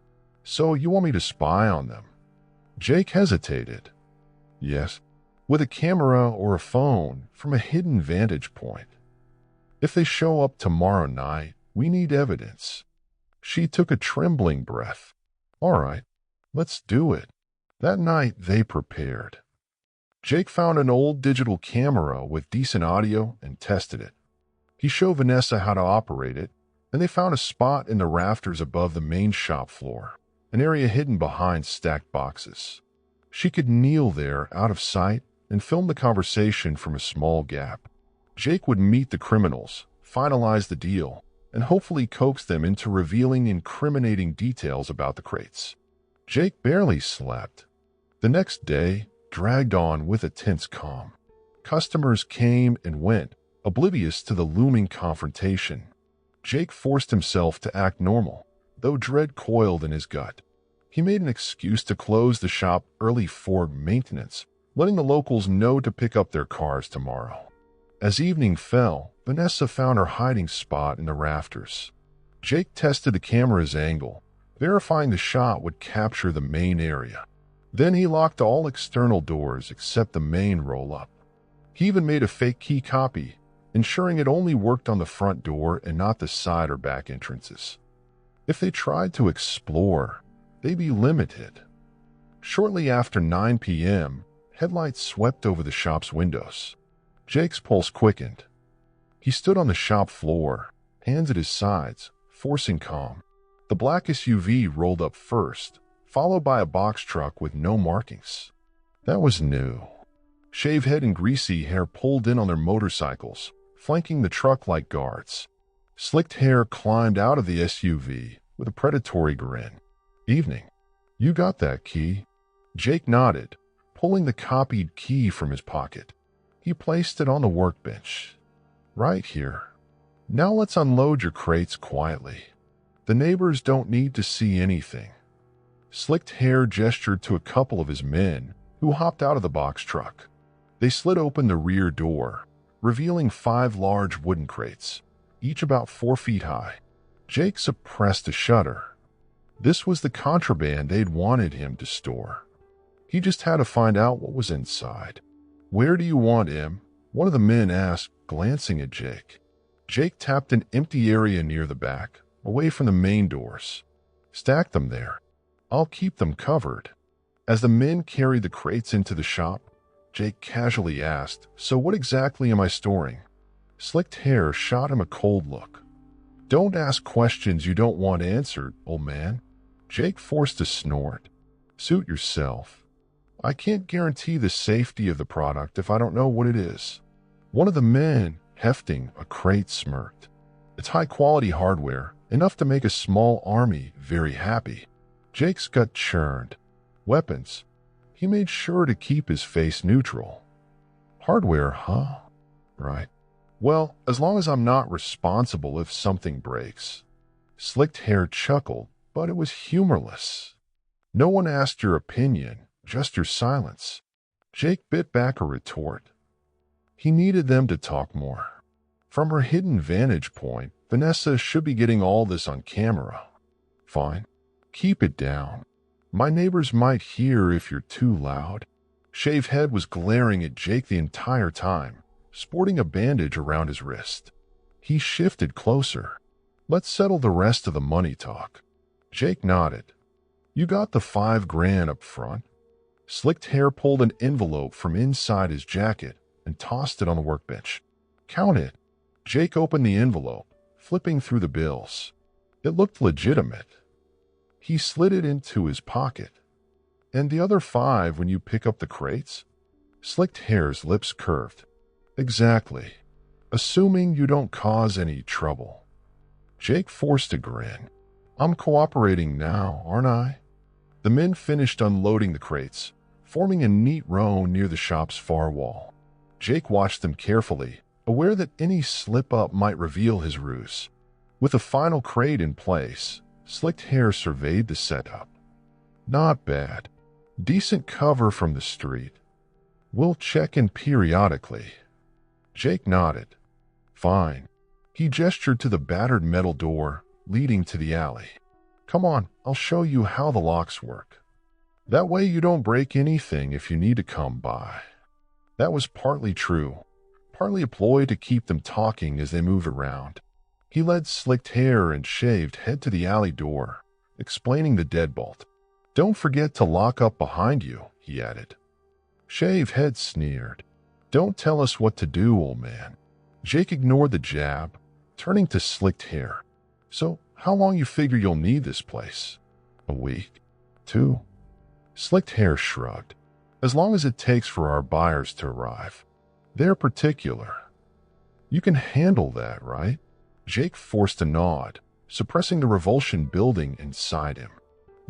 So you want me to spy on them? Jake hesitated. Yes, with a camera or a phone from a hidden vantage point. If they show up tomorrow night, we need evidence. She took a trembling breath. All right, let's do it. That night they prepared. Jake found an old digital camera with decent audio and tested it. He showed Vanessa how to operate it, and they found a spot in the rafters above the main shop floor, an area hidden behind stacked boxes. She could kneel there out of sight and film the conversation from a small gap. Jake would meet the criminals, finalize the deal, and hopefully coax them into revealing incriminating details about the crates. Jake barely slept. The next day dragged on with a tense calm. Customers came and went, oblivious to the looming confrontation. Jake forced himself to act normal, though dread coiled in his gut. He made an excuse to close the shop early for maintenance, letting the locals know to pick up their cars tomorrow. As evening fell, Vanessa found her hiding spot in the rafters. Jake tested the camera's angle, verifying the shot would capture the main area. Then he locked all external doors except the main roll-up. He even made a fake key copy, ensuring it only worked on the front door and not the side or back entrances. If they tried to explore, they'd be limited. Shortly after 9 p.m., headlights swept over the shop's windows. Jake's pulse quickened. He stood on the shop floor, hands at his sides, forcing calm. The black SUV rolled up first, followed by a box truck with no markings. That was new. Shaved head and greasy hair pulled in on their motorcycles, flanking the truck like guards. Slicked hair climbed out of the SUV with a predatory grin. Evening. You got that key? Jake nodded, pulling the copied key from his pocket. He placed it on the workbench. Right here. Now let's unload your crates quietly. The neighbors don't need to see anything. Slicked hair gestured to a couple of his men, who hopped out of the box truck. They slid open the rear door, revealing 5 large wooden crates, each about 4 feet high. Jake suppressed a shudder. This was the contraband they'd wanted him to store. He just had to find out what was inside. Where do you want him? One of the men asked, glancing at Jake. Jake tapped an empty area near the back, away from the main doors. Stack them there. I'll keep them covered. As the men carried the crates into the shop, Jake casually asked, so what exactly am I storing? Slicked hair shot him a cold look. Don't ask questions you don't want answered, old man. Jake forced a snort. Suit yourself. I can't guarantee the safety of the product if I don't know what it is. One of the men, hefting a crate, smirked. It's high-quality hardware, enough to make a small army very happy. Jake's gut churned. Weapons. He made sure to keep his face neutral. Hardware, huh? Right. Well, as long as I'm not responsible if something breaks. Slicked hair chuckled, but it was humorless. No one asked your opinion, just your silence. Jake bit back a retort. He needed them to talk more. From her hidden vantage point, Vanessa should be getting all this on camera. Fine. Keep it down. My neighbors might hear if you're too loud. Shaved head was glaring at Jake the entire time, sporting a bandage around his wrist. He shifted closer. Let's settle the rest of the money talk. Jake nodded. You got the $5,000 up front. Slicked hair pulled an envelope from inside his jacket and tossed it on the workbench. Count it. Jake opened the envelope, flipping through the bills. It looked legitimate. He slid it into his pocket. And the other 5 when you pick up the crates? Slicked hair's lips curved. Exactly. assuming you don't cause any trouble. Jake forced a grin. I'm cooperating now, aren't I? The men finished unloading the crates, forming a neat row near the shop's far wall. Jake watched them carefully, aware that any slip-up might reveal his ruse. With a final crate in place, Slicked Hair surveyed the setup. Not bad. Decent cover from the street. We'll check in periodically. Jake nodded. Fine. He gestured to the battered metal door leading to the alley. Come on, I'll show you how the locks work. That way you don't break anything if you need to come by. That was partly true, partly a ploy to keep them talking as they moved around. He led Slicked Hair and Shaved Head to the alley door, explaining the deadbolt. Don't forget to lock up behind you, he added. Shaved Head sneered. Don't tell us what to do, old man. Jake ignored the jab, turning to Slicked Hair. So, how long you figure you'll need this place? A week? 2? Slicked Hair shrugged. As long as it takes for our buyers to arrive. They're particular. You can handle that, right? Jake forced a nod, suppressing the revulsion building inside him.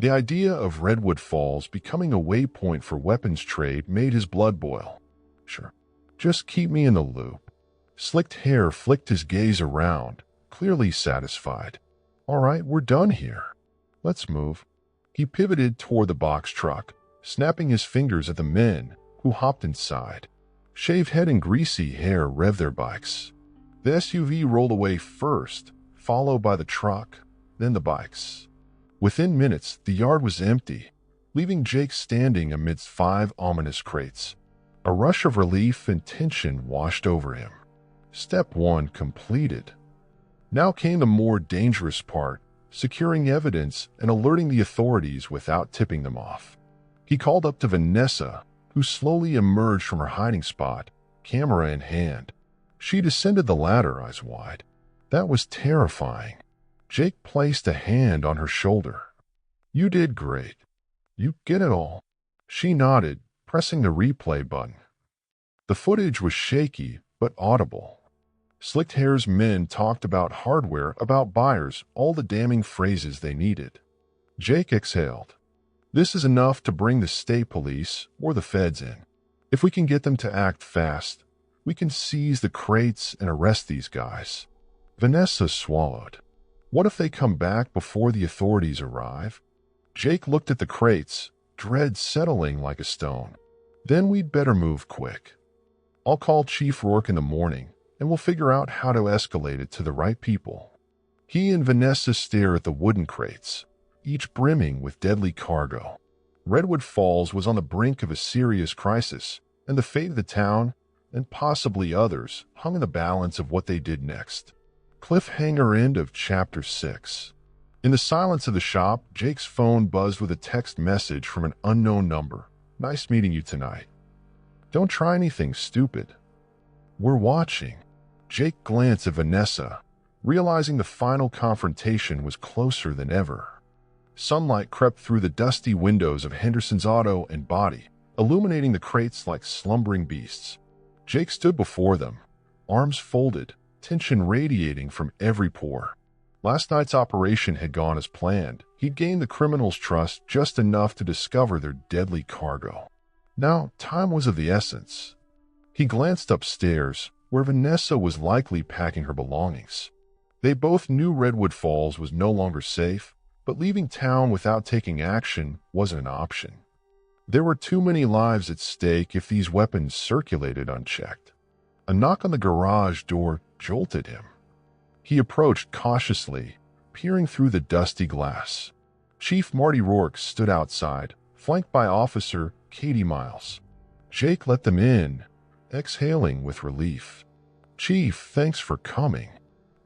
The idea of Redwood Falls becoming a waypoint for weapons trade made his blood boil. Sure. Just keep me in the loop. Slicked Hair flicked his gaze around, clearly satisfied. All right, we're done here. Let's move. He pivoted toward the box truck, snapping his fingers at the men who hopped inside. Shaved Head and Greasy Hair revved their bikes. The SUV rolled away first, followed by the truck, then the bikes. Within minutes, the yard was empty, leaving Jake standing amidst 5 ominous crates. A rush of relief and tension washed over him. Step 1 completed. Now came the more dangerous part, securing evidence and alerting the authorities without tipping them off. He called up to Vanessa, who slowly emerged from her hiding spot, camera in hand. She descended the ladder, eyes wide. That was terrifying. Jake placed a hand on her shoulder. You did great. You get it all. She nodded, pressing the replay button. The footage was shaky, but audible. Slicked Hair's men talked about hardware, about buyers, all the damning phrases they needed. Jake exhaled. This is enough to bring the state police or the feds in. If we can get them to act fast, we can seize the crates and arrest these guys. Vanessa swallowed. What if they come back before the authorities arrive? Jake looked at the crates, dread settling like a stone. Then we'd better move quick. I'll call Chief Rourke in the morning, and we'll figure out how to escalate it to the right people. He and Vanessa stare at the wooden crates, each brimming with deadly cargo. Redwood Falls was on the brink of a serious crisis, and the fate of the town, and possibly others, hung in the balance of what they did next. Cliffhanger end of Chapter 6. In the silence of the shop, Jake's phone buzzed with a text message from an unknown number. Nice meeting you tonight. Don't try anything stupid. We're watching. Jake glanced at Vanessa, realizing the final confrontation was closer than ever. Sunlight crept through the dusty windows of Henderson's auto and body, illuminating the crates like slumbering beasts. Jake stood before them, arms folded, tension radiating from every pore. Last night's operation had gone as planned. He'd gained the criminals' trust just enough to discover their deadly cargo. Now, time was of the essence. He glanced upstairs, where Vanessa was likely packing her belongings. They both knew Redwood Falls was no longer safe, but leaving town without taking action wasn't an option. There were too many lives at stake if these weapons circulated unchecked. A knock on the garage door jolted him. He approached cautiously, peering through the dusty glass. Chief Marty Rourke stood outside, flanked by Officer Katie Miles. Jake let them in, exhaling with relief. Chief, thanks for coming.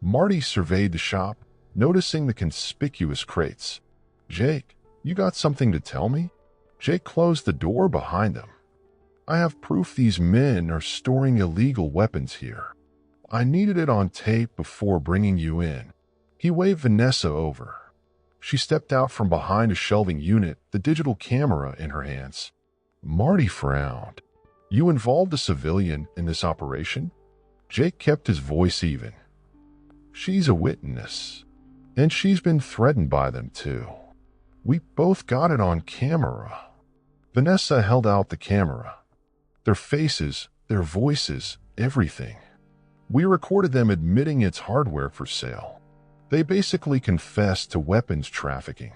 Marty surveyed the shop, noticing the conspicuous crates. Jake, you got something to tell me? Jake closed the door behind them. I have proof these men are storing illegal weapons here. I needed it on tape before bringing you in. He waved Vanessa over. She stepped out from behind a shelving unit, the digital camera in her hands. Marty frowned. You involved a civilian in this operation? Jake kept his voice even. She's a witness, and she's been threatened by them too. We both got it on camera. Vanessa held out the camera. Their faces, their voices, everything. We recorded them admitting it's hardware for sale. They basically confessed to weapons trafficking.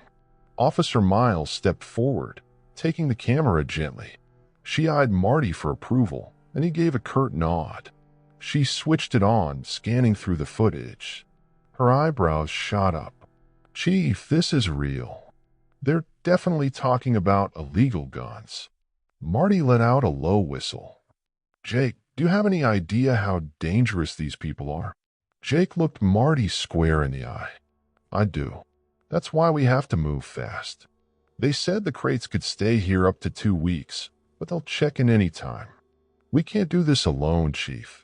Officer Miles stepped forward, taking the camera gently. She eyed Marty for approval, and he gave a curt nod. She switched it on, scanning through the footage. Her eyebrows shot up. "Chief, this is real. They're definitely talking about illegal guns." Marty let out a low whistle. "Jake, do you have any idea how dangerous these people are?" Jake looked Marty square in the eye. "I do. That's why we have to move fast. They said the crates could stay here up to 2 weeks, but they'll check in any time. We can't do this alone, Chief.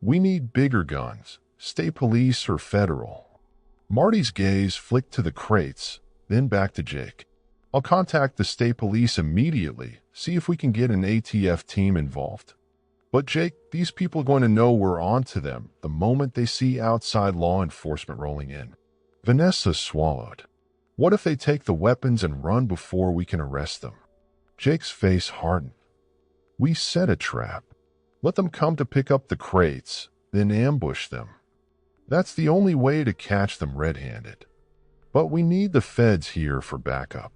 We need bigger guns, state police or federal." Marty's gaze flicked to the crates, then back to Jake. "I'll contact the state police immediately, see if we can get an ATF team involved. But Jake, these people are going to know we're on to them the moment they see outside law enforcement rolling in." Vanessa swallowed. "What if they take the weapons and run before we can arrest them?" Jake's face hardened. "We set a trap. Let them come to pick up the crates, then ambush them. That's the only way to catch them red-handed. But we need the feds here for backup."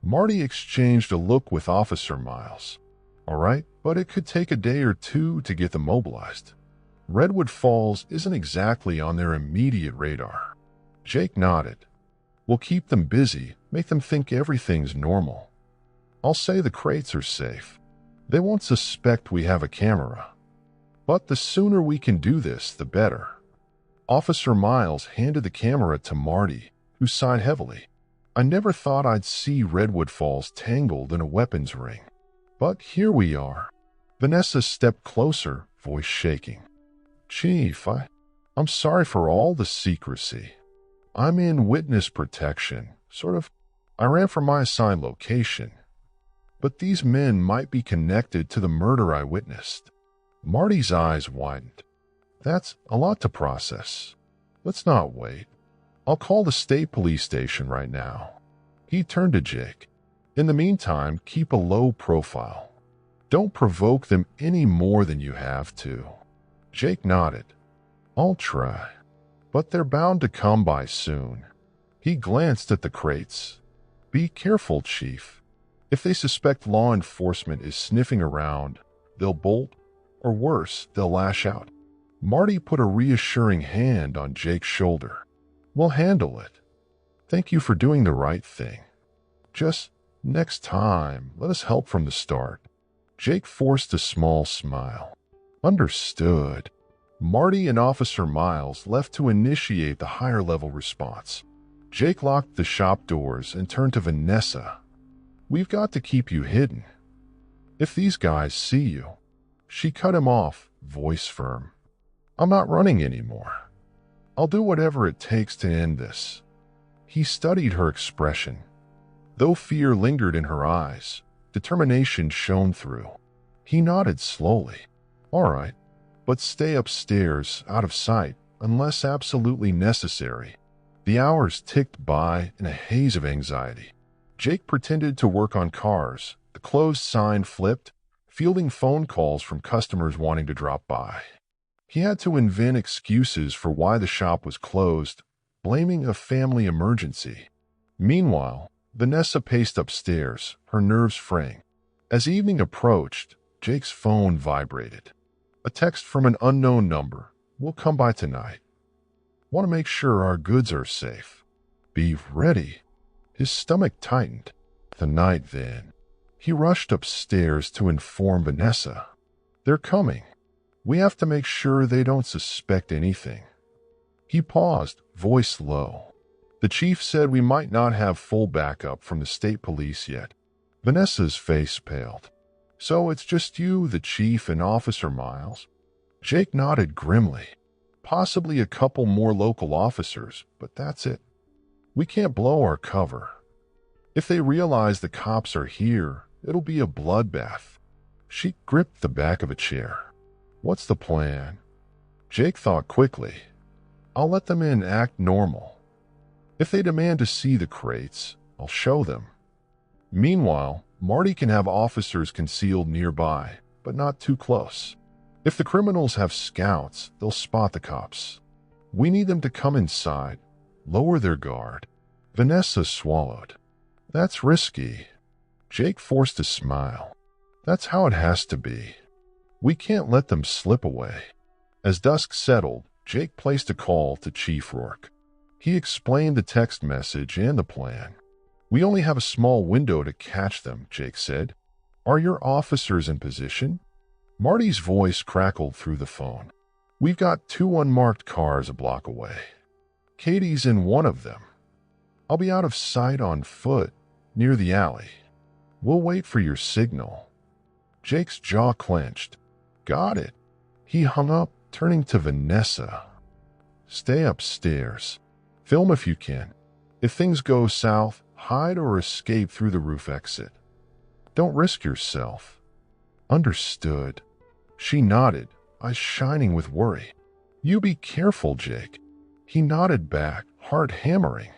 Marty exchanged a look with Officer Miles. "All right, but it could take a day or two to get them mobilized. Redwood Falls isn't exactly on their immediate radar." Jake nodded. "We'll keep them busy, make them think everything's normal. I'll say the crates are safe. They won't suspect we have a camera. But the sooner we can do this, the better." Officer Miles handed the camera to Marty, who sighed heavily. "I never thought I'd see Redwood Falls tangled in a weapons ring. But here we are." Vanessa stepped closer, voice shaking. "Chief, I'm sorry for all the secrecy. I'm in witness protection, I ran from my assigned location. But these men might be connected to the murder I witnessed." Marty's eyes widened. "That's a lot to process. Let's not wait. I'll call the state police station right now." He turned to Jake. "In the meantime, keep a low profile. Don't provoke them any more than you have to." Jake nodded. "I'll try. But they're bound to come by soon." He glanced at the crates. "Be careful, Chief. If they suspect law enforcement is sniffing around, they'll bolt, or worse, they'll lash out." Marty put a reassuring hand on Jake's shoulder. "We'll handle it. Thank you for doing the right thing. Just next time, let us help from the start." Jake forced a small smile. "Understood." Marty and Officer Miles left to initiate the higher-level response. Jake locked the shop doors and turned to Vanessa. "We've got to keep you hidden. If these guys see you..." She cut him off, voice firm. "I'm not running anymore. I'll do whatever it takes to end this." He studied her expression. Though fear lingered in her eyes, determination shone through. He nodded slowly. "All right, but stay upstairs, out of sight, unless absolutely necessary." The hours ticked by in a haze of anxiety. Jake pretended to work on cars, the closed sign flipped, fielding phone calls from customers wanting to drop by. He had to invent excuses for why the shop was closed, blaming a family emergency. Meanwhile, Vanessa paced upstairs, her nerves fraying. As evening approached, Jake's phone vibrated. A text from an unknown number. "We'll come by tonight. Want to make sure our goods are safe. Be ready." His stomach tightened. The night then. He rushed upstairs to inform Vanessa. "They're coming. We have to make sure they don't suspect anything." He paused, voice low. "The chief said we might not have full backup from the state police yet." Vanessa's face paled. "So it's just you, the chief, and Officer Miles?" Jake nodded grimly. "Possibly a couple more local officers, but that's it. We can't blow our cover. If they realize the cops are here, it'll be a bloodbath." She gripped the back of a chair. "What's the plan?" Jake thought quickly. I'll let them in, act normal. If they demand to see the crates, I'll show them. Meanwhile, Marty can have officers concealed nearby, but not too close. If the criminals have scouts, they'll spot the cops. We need them to come inside, lower their guard. Vanessa swallowed. That's risky. Jake forced a smile. That's how it has to be. We can't let them slip away. As dusk settled, Jake placed a call to Chief Rourke. He explained the text message and the plan. We only have a small window to catch them, Jake said. Are your officers in position? Marty's voice crackled through the phone. We've got 2 unmarked cars a block away. Katie's in one of them. I'll be out of sight on foot, near the alley. We'll wait for your signal. Jake's jaw clenched. Got it. He hung up, turning to Vanessa. Stay upstairs. Film if you can. If things go south, hide or escape through the roof exit. Don't risk yourself. Understood. She nodded, eyes shining with worry. You be careful, Jake. He nodded back, heart hammering.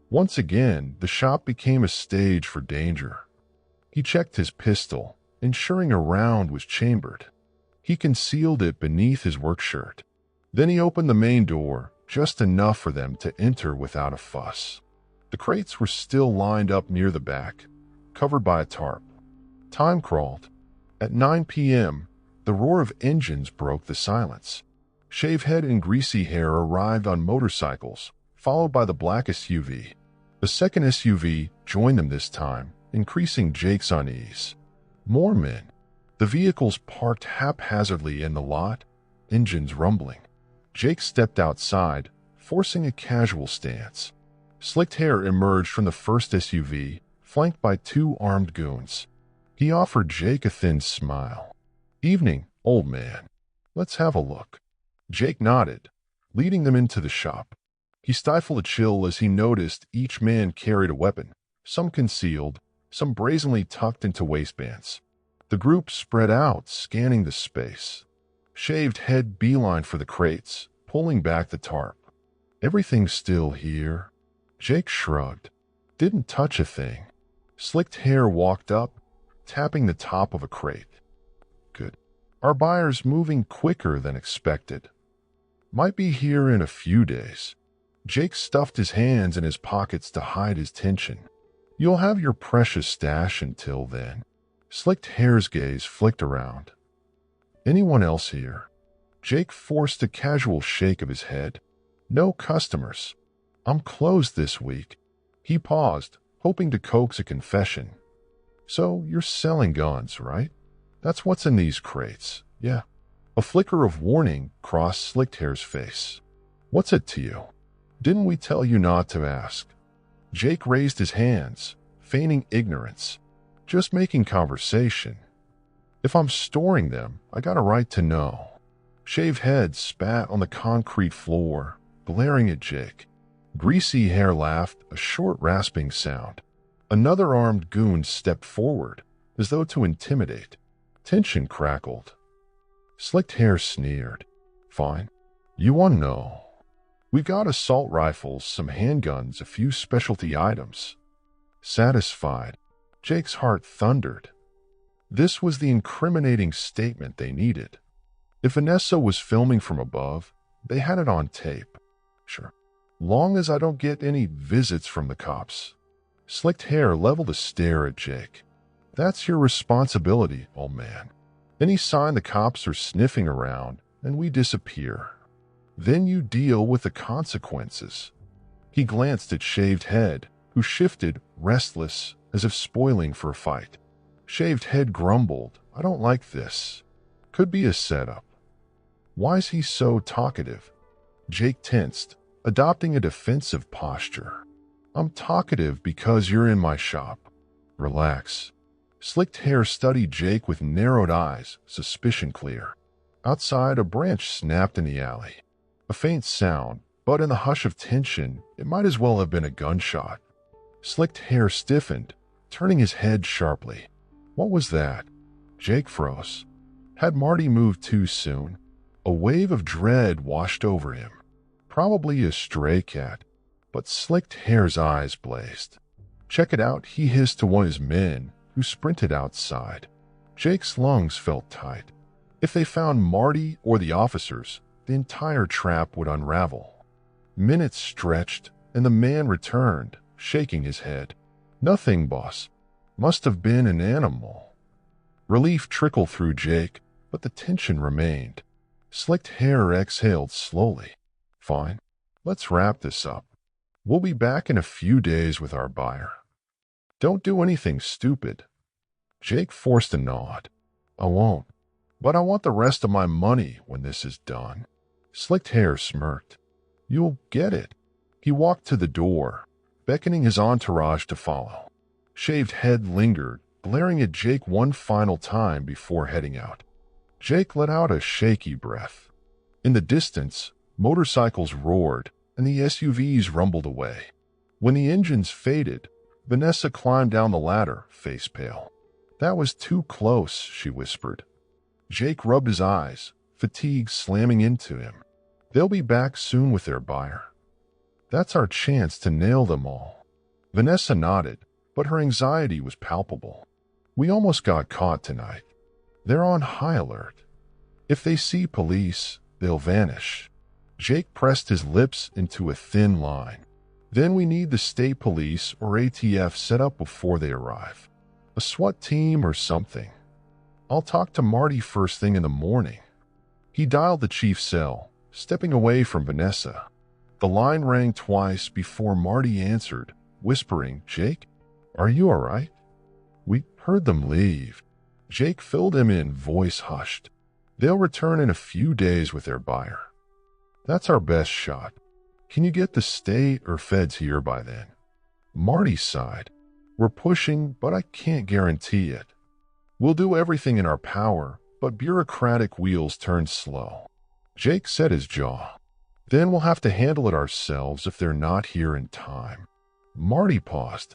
Once again, the shop became a stage for danger. He checked his pistol, ensuring a round was chambered. He concealed it beneath his work shirt. Then he opened the main door, just enough for them to enter without a fuss. The crates were still lined up near the back, covered by a tarp. Time crawled. At 9 p.m., the roar of engines broke the silence. Shavehead and Greasy Hair arrived on motorcycles, followed by the black SUV. The second SUV joined them this time, increasing Jake's unease. More men. The vehicles parked haphazardly in the lot, engines rumbling. Jake stepped outside, forcing a casual stance. Slicked Hair emerged from the first SUV, flanked by 2 armed goons. He offered Jake a thin smile. Evening, old man. Let's have a look. Jake nodded, leading them into the shop. He stifled a chill as he noticed each man carried a weapon, some concealed, some brazenly tucked into waistbands. The group spread out, scanning the space. Shaved Head beelined for the crates, pulling back the tarp. Everything's still here. Jake shrugged. Didn't touch a thing. Slicked Hair walked up, tapping the top of a crate. Good. Our buyer's moving quicker than expected. Might be here in a few days. Jake stuffed his hands in his pockets to hide his tension. You'll have your precious stash until then. Slicked Hair's gaze flicked around. Anyone else here? Jake forced a casual shake of his head. No customers. I'm closed this week. He paused, hoping to coax a confession. So you're selling guns, right? That's what's in these crates, yeah. A flicker of warning crossed Slicked Hair's face. What's it to you? Didn't we tell you not to ask? Jake raised his hands, feigning ignorance. Just making conversation. If I'm storing them, I got a right to know. Shaved Head spat on the concrete floor, glaring at Jake. Greasy Hair laughed, a short rasping sound. Another armed goon stepped forward, as though to intimidate. Tension crackled. Slicked Hair sneered. Fine. You want to know. We've got assault rifles, some handguns, a few specialty items. Satisfied, Jake's heart thundered. This was the incriminating statement they needed. If Vanessa was filming from above, they had it on tape. Sure. Long as I don't get any visits from the cops. Slicked Hair leveled a stare at Jake. That's your responsibility, old man. Any sign the cops are sniffing around, and we disappear. Then you deal with the consequences. He glanced at Shaved Head, who shifted, restless, as if spoiling for a fight. Shaved Head grumbled, I don't like this. Could be a setup. Why's he so talkative? Jake tensed, adopting a defensive posture. I'm talkative because you're in my shop. Relax. Slicked Hair studied Jake with narrowed eyes, suspicion clear. Outside, a branch snapped in the alley. A faint sound, but in the hush of tension, it might as well have been a gunshot. Slicked Hair stiffened, turning his head sharply. What was that? Jake froze. Had Marty moved too soon? A wave of dread washed over him. Probably a stray cat, but Slicked Hair's eyes blazed. "Check it out," he hissed to one of his men, who sprinted outside. Jake's lungs felt tight. If they found Marty or the officers, the entire trap would unravel. Minutes stretched, and the man returned, shaking his head. "Nothing, boss. Must have been an animal." Relief trickled through Jake, but the tension remained. Slicked Hair exhaled slowly. "Fine. Let's wrap this up. We'll be back in a few days with our buyer. Don't do anything stupid." Jake forced a nod. "I won't. But I want the rest of my money when this is done." Slicked Hair smirked. "You'll get it." He walked to the door, beckoning his entourage to follow. Shaved Head lingered, glaring at Jake one final time before heading out. Jake let out a shaky breath. In the distance, motorcycles roared, and the SUVs rumbled away. When the engines faded, Vanessa climbed down the ladder, face pale. "That was too close," she whispered. Jake rubbed his eyes, fatigue slamming into him. "They'll be back soon with their buyer. That's our chance to nail them all." Vanessa nodded, but her anxiety was palpable. "We almost got caught tonight. They're on high alert. If they see police, they'll vanish." Jake pressed his lips into a thin line. "Then we need the state police or ATF set up before they arrive. A SWAT team or something. I'll talk to Marty first thing in the morning." He dialed the chief's cell, stepping away from Vanessa. The line rang twice before Marty answered, whispering, "Jake, are you all right?" "We heard them leave." Jake filled him in, voice hushed. "They'll return in a few days with their buyer. That's our best shot. Can you get the state or feds here by then?" Marty sighed. "We're pushing, but I can't guarantee it. We'll do everything in our power, but bureaucratic wheels turn slow." Jake set his jaw. "Then we'll have to handle it ourselves if they're not here in time." Marty paused.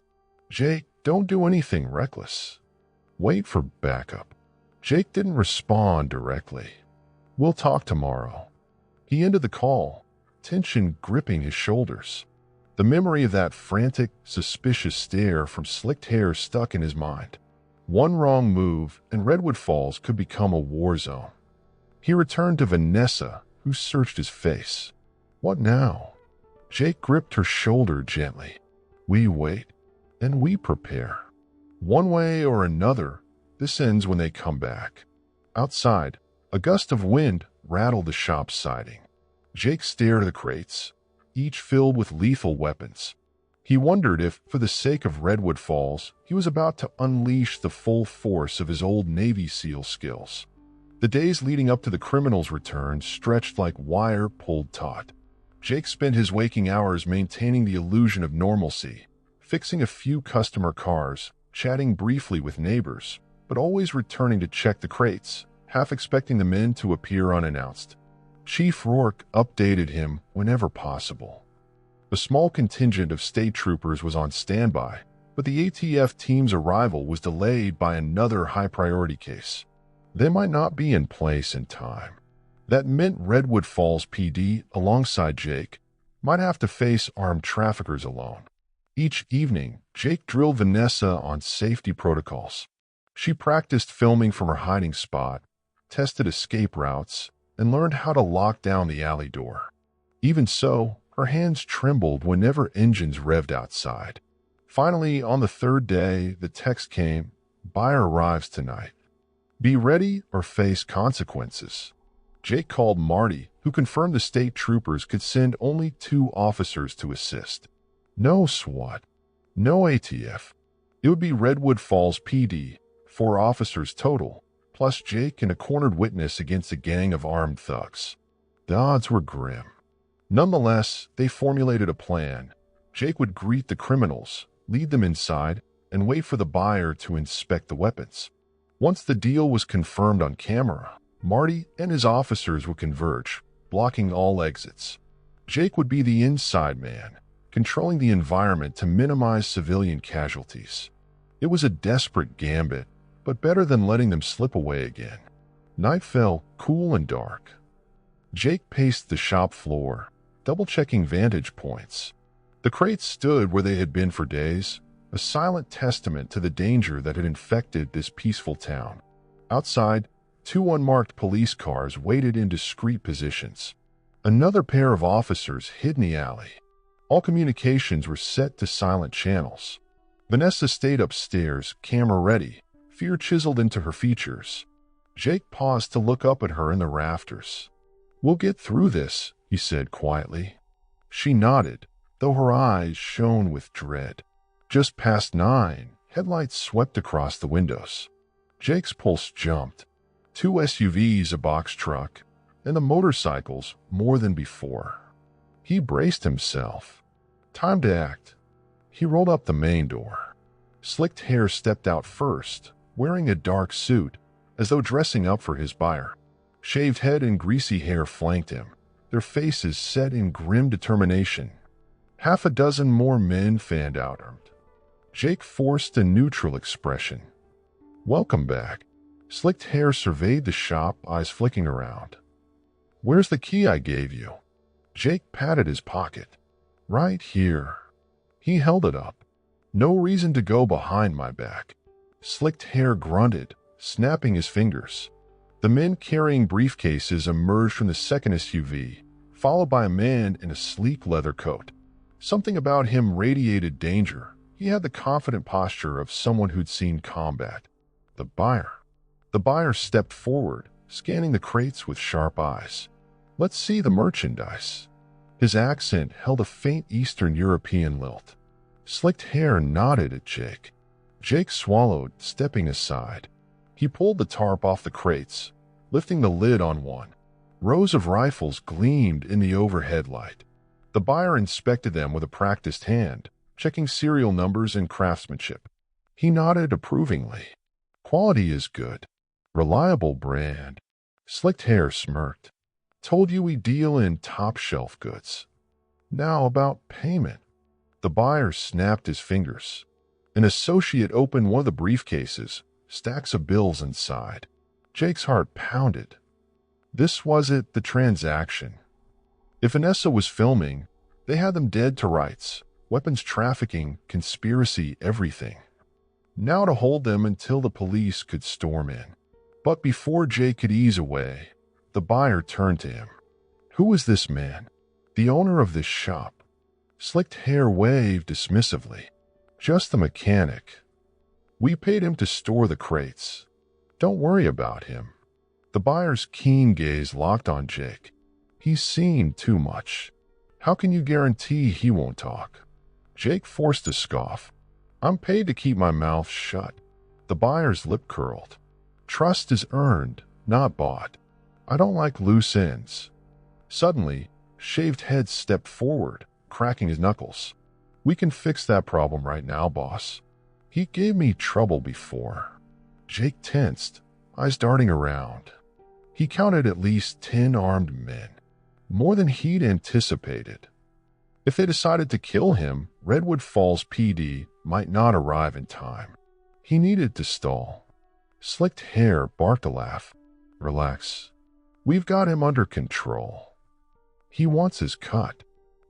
"Jake, don't do anything reckless. Wait for backup." Jake didn't respond directly. "We'll talk tomorrow." He ended the call, tension gripping his shoulders. The memory of that frantic, suspicious stare from Slicked Hair stuck in his mind. One wrong move, and Redwood Falls could become a war zone. He returned to Vanessa, who searched his face. "What now?" Jake gripped her shoulder gently. "We wait, and we prepare. One way or another, this ends when they come back." Outside, a gust of wind rattled the shop's siding. Jake stared at the crates, each filled with lethal weapons. He wondered if, for the sake of Redwood Falls, he was about to unleash the full force of his old Navy SEAL skills. The days leading up to the criminal's return stretched like wire pulled taut. Jake spent his waking hours maintaining the illusion of normalcy, fixing a few customer cars, chatting briefly with neighbors, but always returning to check the crates, half expecting the men to appear unannounced. Chief Rourke updated him whenever possible. A small contingent of state troopers was on standby, but the ATF team's arrival was delayed by another high-priority case. They might not be in place in time. That meant Redwood Falls PD, alongside Jake, might have to face armed traffickers alone. Each evening, Jake drilled Vanessa on safety protocols. She practiced filming from her hiding spot, tested escape routes, and learned how to lock down the alley door. Even so, her hands trembled whenever engines revved outside. Finally, on the third day, the text came, "Buyer arrives tonight. Be ready or face consequences." Jake called Marty, who confirmed the state troopers could send only 2 officers to assist. No SWAT, no ATF. It would be Redwood Falls PD, 4 officers total, plus Jake and a cornered witness against a gang of armed thugs. The odds were grim. Nonetheless, they formulated a plan. Jake would greet the criminals, lead them inside, and wait for the buyer to inspect the weapons. Once the deal was confirmed on camera, Marty and his officers would converge, blocking all exits. Jake would be the inside man, controlling the environment to minimize civilian casualties. It was a desperate gambit, but better than letting them slip away again. Night fell, cool and dark. Jake paced the shop floor, double-checking vantage points. The crates stood where they had been for days, a silent testament to the danger that had infected this peaceful town. Outside, 2 unmarked police cars waited in discreet positions. Another pair of officers hid in the alley. All communications were set to silent channels. Vanessa stayed upstairs, camera ready, fear chiseled into her features. Jake paused to look up at her in the rafters. "We'll get through this," he said quietly. She nodded, though her eyes shone with dread. Just past 9, headlights swept across the windows. Jake's pulse jumped. 2 SUVs, a box truck, and the motorcycles more than before. He braced himself. Time to act. He rolled up the main door. Slicked hair stepped out first, wearing a dark suit, as though dressing up for his buyer. Shaved head and greasy hair flanked him, their faces set in grim determination. Half a dozen more men fanned out armed. Jake forced a neutral expression. "Welcome back." Slicked hair surveyed the shop, eyes flicking around. "Where's the key I gave you?" Jake patted his pocket. "Right here." He held it up. "No reason to go behind my back." Slicked hair grunted, snapping his fingers. The men carrying briefcases emerged from the second SUV, followed by a man in a sleek leather coat. Something about him radiated danger. He had the confident posture of someone who'd seen combat. The buyer. The buyer stepped forward, scanning the crates with sharp eyes. "Let's see the merchandise." His accent held a faint Eastern European lilt. Slicked hair nodded at Jake. Jake swallowed, stepping aside. He pulled the tarp off the crates, lifting the lid on one. Rows of rifles gleamed in the overhead light. The buyer inspected them with a practiced hand, checking serial numbers and craftsmanship. He nodded approvingly. "Quality is good. Reliable brand." Slicked hair smirked. "Told you we deal in top-shelf goods." "Now about payment." The buyer snapped his fingers. An associate opened one of the briefcases, stacks of bills inside. Jake's heart pounded. This was it, the transaction. If Vanessa was filming, they had them dead to rights. Weapons trafficking, conspiracy, everything. Now to hold them until the police could storm in. But before Jake could ease away, the buyer turned to him. "Who is this man?" "The owner of this shop." Slicked hair waved dismissively. "Just the mechanic. We paid him to store the crates. Don't worry about him." The buyer's keen gaze locked on Jake. "He's seen too much. How can you guarantee he won't talk?" Jake forced a scoff. "I'm paid to keep my mouth shut." The buyer's lip curled. "Trust is earned, not bought. I don't like loose ends." Suddenly, Shaved Head stepped forward, cracking his knuckles. "We can fix that problem right now, boss. He gave me trouble before." Jake tensed, eyes darting around. He counted at least 10 armed men, more than he'd anticipated. If they decided to kill him, Redwood Falls PD might not arrive in time. He needed to stall. Slicked hair barked a laugh. "Relax. We've got him under control. He wants his cut."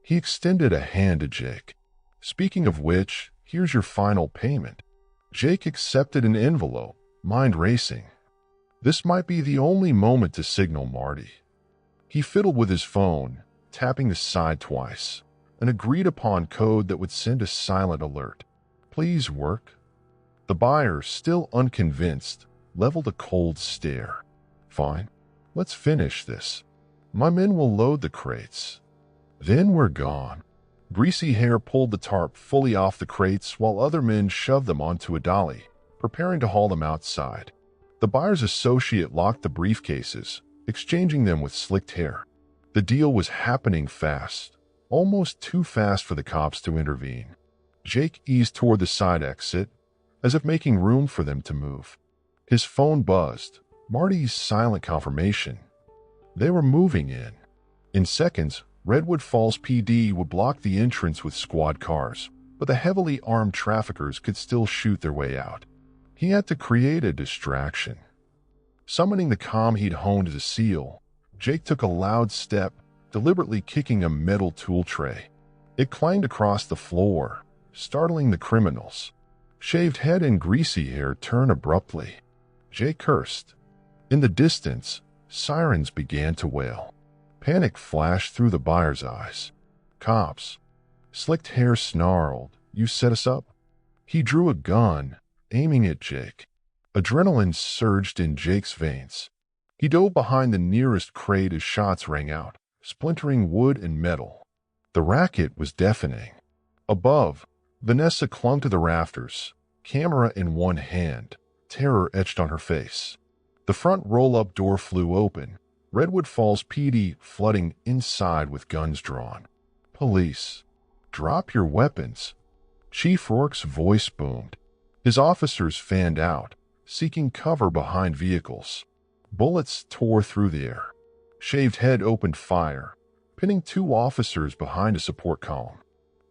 He extended a hand to Jake. "Speaking of which, here's your final payment." Jake accepted an envelope, mind racing. This might be the only moment to signal Marty. He fiddled with his phone, tapping the side twice, an agreed-upon code that would send a silent alert. "Please work." The buyer, still unconvinced, leveled a cold stare. "Fine. Let's finish this. My men will load the crates. Then we're gone." Greasy hair pulled the tarp fully off the crates while other men shoved them onto a dolly, preparing to haul them outside. The buyer's associate locked the briefcases, exchanging them with Slicked Hair. The deal was happening fast, almost too fast for the cops to intervene. Jake eased toward the side exit, as if making room for them to move. His phone buzzed, Marty's silent confirmation. They were moving in. In seconds, Redwood Falls PD would block the entrance with squad cars, but the heavily armed traffickers could still shoot their way out. He had to create a distraction. Summoning the comm he'd honed as a SEAL, Jake took a loud step, deliberately kicking a metal tool tray. It clanged across the floor, startling the criminals. Shaved head and greasy hair turned abruptly. Jake cursed. In the distance, sirens began to wail. Panic flashed through the buyer's eyes. Cops. Slicked hair snarled. You set us up? He drew a gun, aiming at Jake. Adrenaline surged in Jake's veins. He dove behind the nearest crate as shots rang out, splintering wood and metal. The racket was deafening. Above, Vanessa clung to the rafters, camera in one hand, terror etched on her face. The front roll-up door flew open, Redwood Falls PD flooding inside with guns drawn. Police. Drop your weapons. Chief Rourke's voice boomed. His officers fanned out, seeking cover behind vehicles. Bullets tore through the air. Shaved head opened fire, pinning 2 officers behind a support column.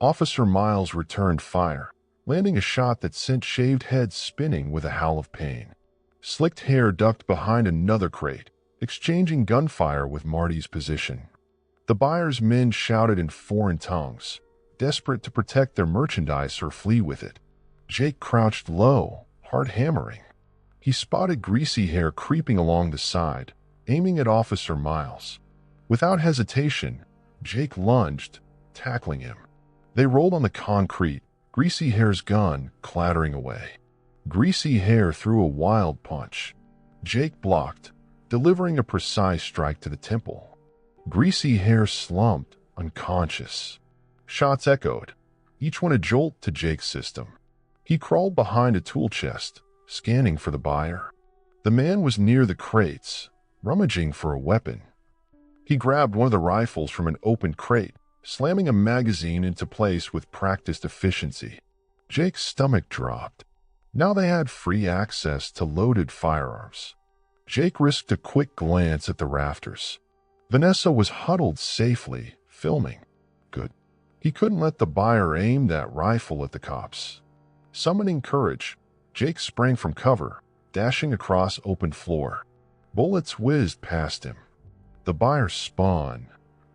Officer Miles returned fire, landing a shot that sent Shaved Head spinning with a howl of pain. Slicked hair ducked behind another crate, exchanging gunfire with Marty's position. The buyer's men shouted in foreign tongues, desperate to protect their merchandise or flee with it. Jake crouched low, heart hammering. He spotted greasy hair creeping along the side, aiming at Officer Miles. Without hesitation, Jake lunged, tackling him. They rolled on the concrete, greasy hair's gun clattering away. Greasy hair threw a wild punch. Jake blocked, delivering a precise strike to the temple. Greasy hair slumped, unconscious. Shots echoed, each one a jolt to Jake's system. He crawled behind a tool chest, scanning for the buyer. The man was near the crates, rummaging for a weapon. He grabbed one of the rifles from an open crate, slamming a magazine into place with practiced efficiency. Jake's stomach dropped. Now they had free access to loaded firearms. Jake risked a quick glance at the rafters. Vanessa was huddled safely, filming. Good. He couldn't let the buyer aim that rifle at the cops. Summoning courage, Jake sprang from cover, dashing across open floor. Bullets whizzed past him. The buyer spun,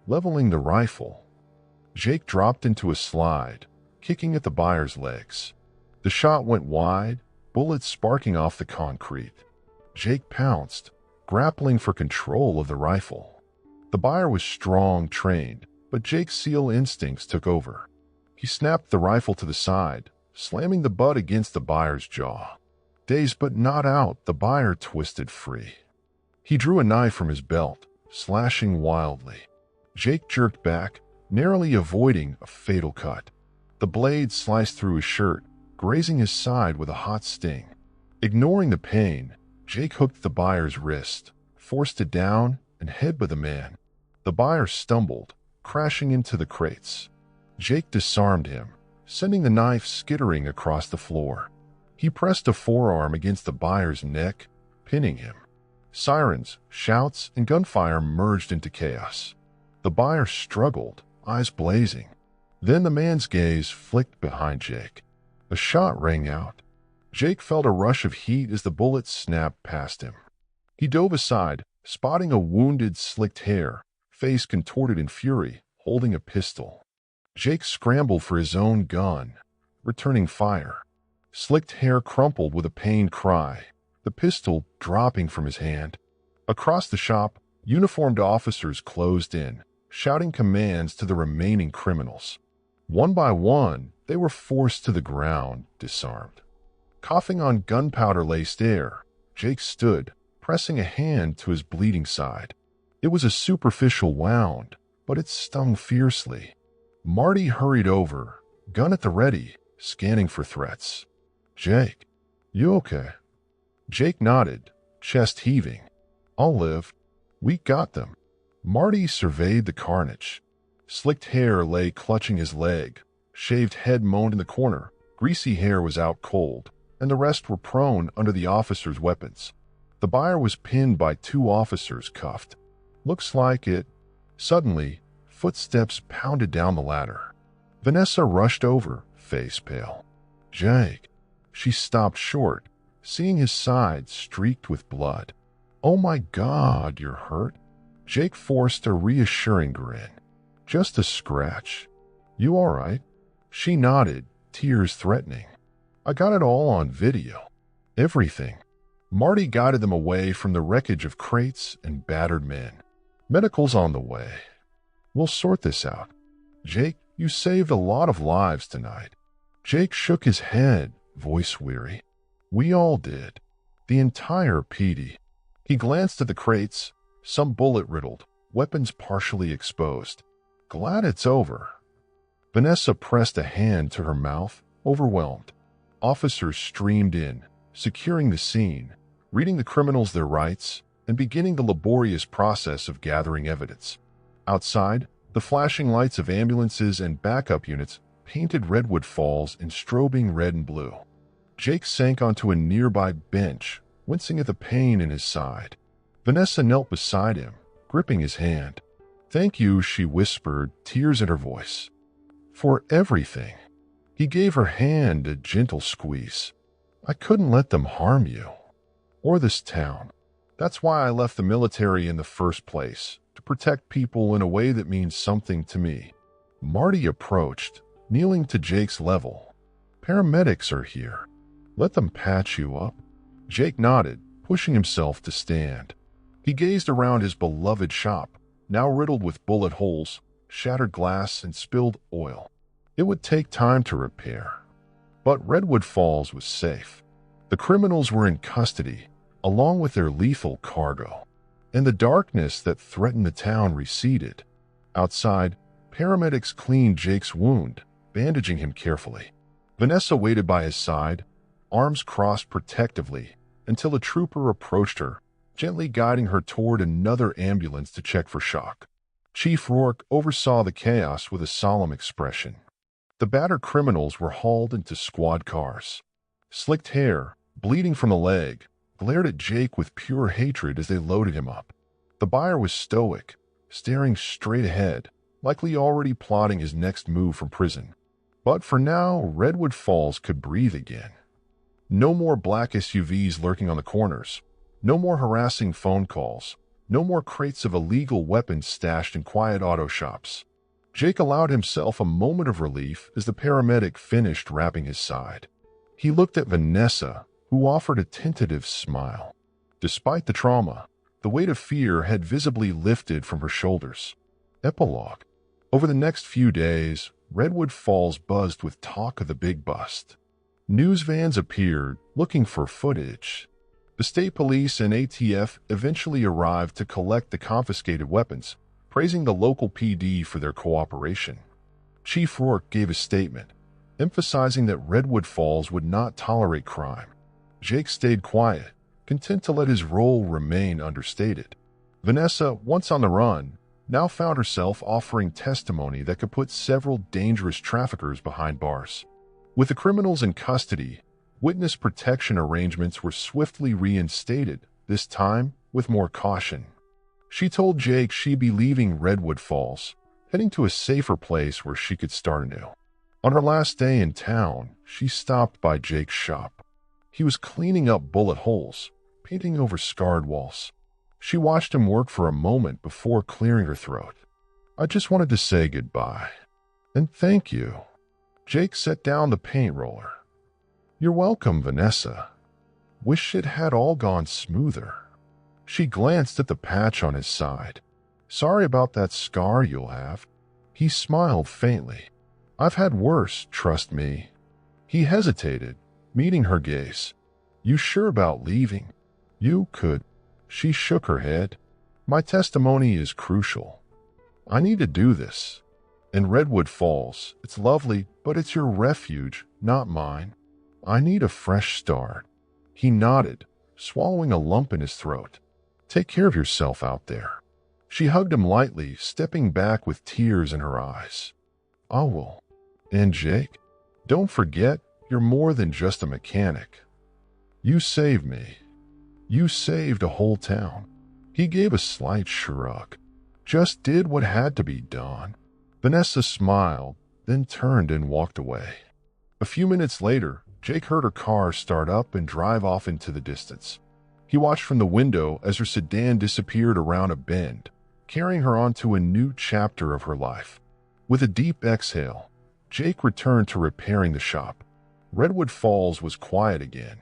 leveling the rifle. Jake dropped into a slide, kicking at the buyer's legs. The shot went wide, bullets sparking off the concrete. Jake pounced, grappling for control of the rifle. The buyer was strong, trained, but Jake's SEAL instincts took over. He snapped the rifle to the side, slamming the butt against the buyer's jaw. Dazed but not out, the buyer twisted free. He drew a knife from his belt, slashing wildly. Jake jerked back, narrowly avoiding a fatal cut. The blade sliced through his shirt, grazing his side with a hot sting. Ignoring the pain, Jake hooked the buyer's wrist, forced it down, and headbutted the man. The buyer stumbled, crashing into the crates. Jake disarmed him, sending the knife skittering across the floor. He pressed a forearm against the buyer's neck, pinning him. Sirens, shouts, and gunfire merged into chaos. The buyer struggled, eyes blazing. Then the man's gaze flicked behind Jake. A shot rang out. Jake felt a rush of heat as the bullet snapped past him. He dove aside, spotting a wounded, slicked hair, face contorted in fury, holding a pistol. Jake scrambled for his own gun, returning fire. Slicked hair crumpled with a pained cry, the pistol dropping from his hand. Across the shop, uniformed officers closed in, shouting commands to the remaining criminals. One by one, they were forced to the ground, disarmed. Coughing on gunpowder-laced air, Jake stood, pressing a hand to his bleeding side. It was a superficial wound, but it stung fiercely. Marty hurried over, gun at the ready, scanning for threats. Jake, you okay? Jake nodded, chest heaving. I'll live. We got them. Marty surveyed the carnage. Slicked hair lay clutching his leg. Shaved head moaned in the corner. Greasy hair was out cold, and the rest were prone under the officers' weapons. The buyer was pinned by 2 officers cuffed. Looks like it. Suddenly, footsteps pounded down the ladder. Vanessa rushed over, face pale. Jake. She stopped short, seeing his side streaked with blood. Oh my God, you're hurt? Jake forced a reassuring grin. Just a scratch. You all right? She nodded, tears threatening. I got it all on video. Everything. Marty guided them away from the wreckage of crates and battered men. Medical's on the way. We'll sort this out. Jake, you saved a lot of lives tonight. Jake shook his head, voice weary. We all did. The entire PD. He glanced at the crates, some bullet-riddled, weapons partially exposed. Glad it's over. Vanessa pressed a hand to her mouth, overwhelmed. Officers streamed in, securing the scene, reading the criminals their rights, and beginning the laborious process of gathering evidence. Outside, the flashing lights of ambulances and backup units painted Redwood Falls in strobing red and blue. Jake sank onto a nearby bench, wincing at the pain in his side. Vanessa knelt beside him, gripping his hand. Thank you, she whispered, tears in her voice. For everything. He gave her hand a gentle squeeze. I couldn't let them harm you. Or this town. That's why I left the military in the first place, to protect people in a way that means something to me. Marty approached, kneeling to Jake's level. Paramedics are here. Let them patch you up. Jake nodded, pushing himself to stand. He gazed around his beloved shop, now riddled with bullet holes, shattered glass, and spilled oil. It would take time to repair. But Redwood Falls was safe. The criminals were in custody, along with their lethal cargo. And the darkness that threatened the town receded. Outside, paramedics cleaned Jake's wound, bandaging him carefully. Vanessa waited by his side, arms crossed protectively, until a trooper approached her, gently guiding her toward another ambulance to check for shock. Chief Rourke oversaw the chaos with a solemn expression. The battered criminals were hauled into squad cars. Slicked hair, bleeding from the leg, glared at Jake with pure hatred as they loaded him up. The buyer was stoic, staring straight ahead, likely already plotting his next move from prison. But for now, Redwood Falls could breathe again. No more black SUVs lurking on the corners. No more harassing phone calls. No more crates of illegal weapons stashed in quiet auto shops. Jake allowed himself a moment of relief as the paramedic finished wrapping his side. He looked at Vanessa, who offered a tentative smile. Despite the trauma, the weight of fear had visibly lifted from her shoulders. Epilogue. Over the next few days, Redwood Falls buzzed with talk of the big bust. News vans appeared, looking for footage. The state police and ATF eventually arrived to collect the confiscated weapons, praising the local PD for their cooperation. Chief Rourke gave a statement, emphasizing that Redwood Falls would not tolerate crime. Jake stayed quiet, content to let his role remain understated. Vanessa, once on the run, now found herself offering testimony that could put several dangerous traffickers behind bars. With the criminals in custody, witness protection arrangements were swiftly reinstated, this time with more caution. She told Jake she'd be leaving Redwood Falls, heading to a safer place where she could start anew. On her last day in town, she stopped by Jake's shop. He was cleaning up bullet holes, painting over scarred walls. She watched him work for a moment before clearing her throat. I just wanted to say goodbye. And thank you. Jake set down the paint roller. You're welcome, Vanessa. Wish it had all gone smoother. She glanced at the patch on his side. Sorry about that scar you'll have. He smiled faintly. I've had worse, trust me. He hesitated, meeting her gaze. You sure about leaving? You could. She shook her head. My testimony is crucial. I need to do this. In Redwood Falls, it's lovely, but it's your refuge, not mine. I need a fresh start. He nodded, swallowing a lump in his throat. Take care of yourself out there. She hugged him lightly, stepping back with tears in her eyes. I will. And Jake, don't forget, you're more than just a mechanic. You saved me. You saved a whole town. He gave a slight shrug. Just did what had to be done. Vanessa smiled, then turned and walked away. A few minutes later, Jake heard her car start up and drive off into the distance. He watched from the window as her sedan disappeared around a bend, carrying her onto a new chapter of her life. With a deep exhale, Jake returned to repairing the shop. Redwood Falls was quiet again,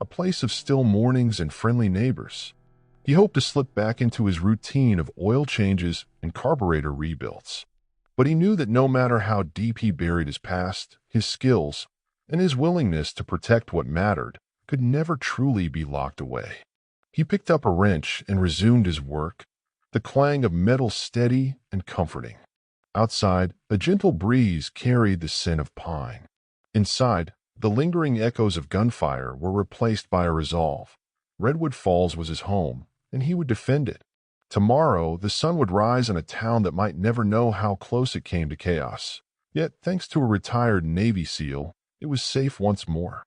a place of still mornings and friendly neighbors. He hoped to slip back into his routine of oil changes and carburetor rebuilds. But he knew that no matter how deep he buried his past, his skills, and his willingness to protect what mattered could never truly be locked away. He picked up a wrench and resumed his work, the clang of metal steady and comforting. Outside, a gentle breeze carried the scent of pine. Inside, the lingering echoes of gunfire were replaced by a resolve. Redwood Falls was his home, and he would defend it. Tomorrow, the sun would rise in a town that might never know how close it came to chaos. Yet, thanks to a retired Navy SEAL, it was safe once more.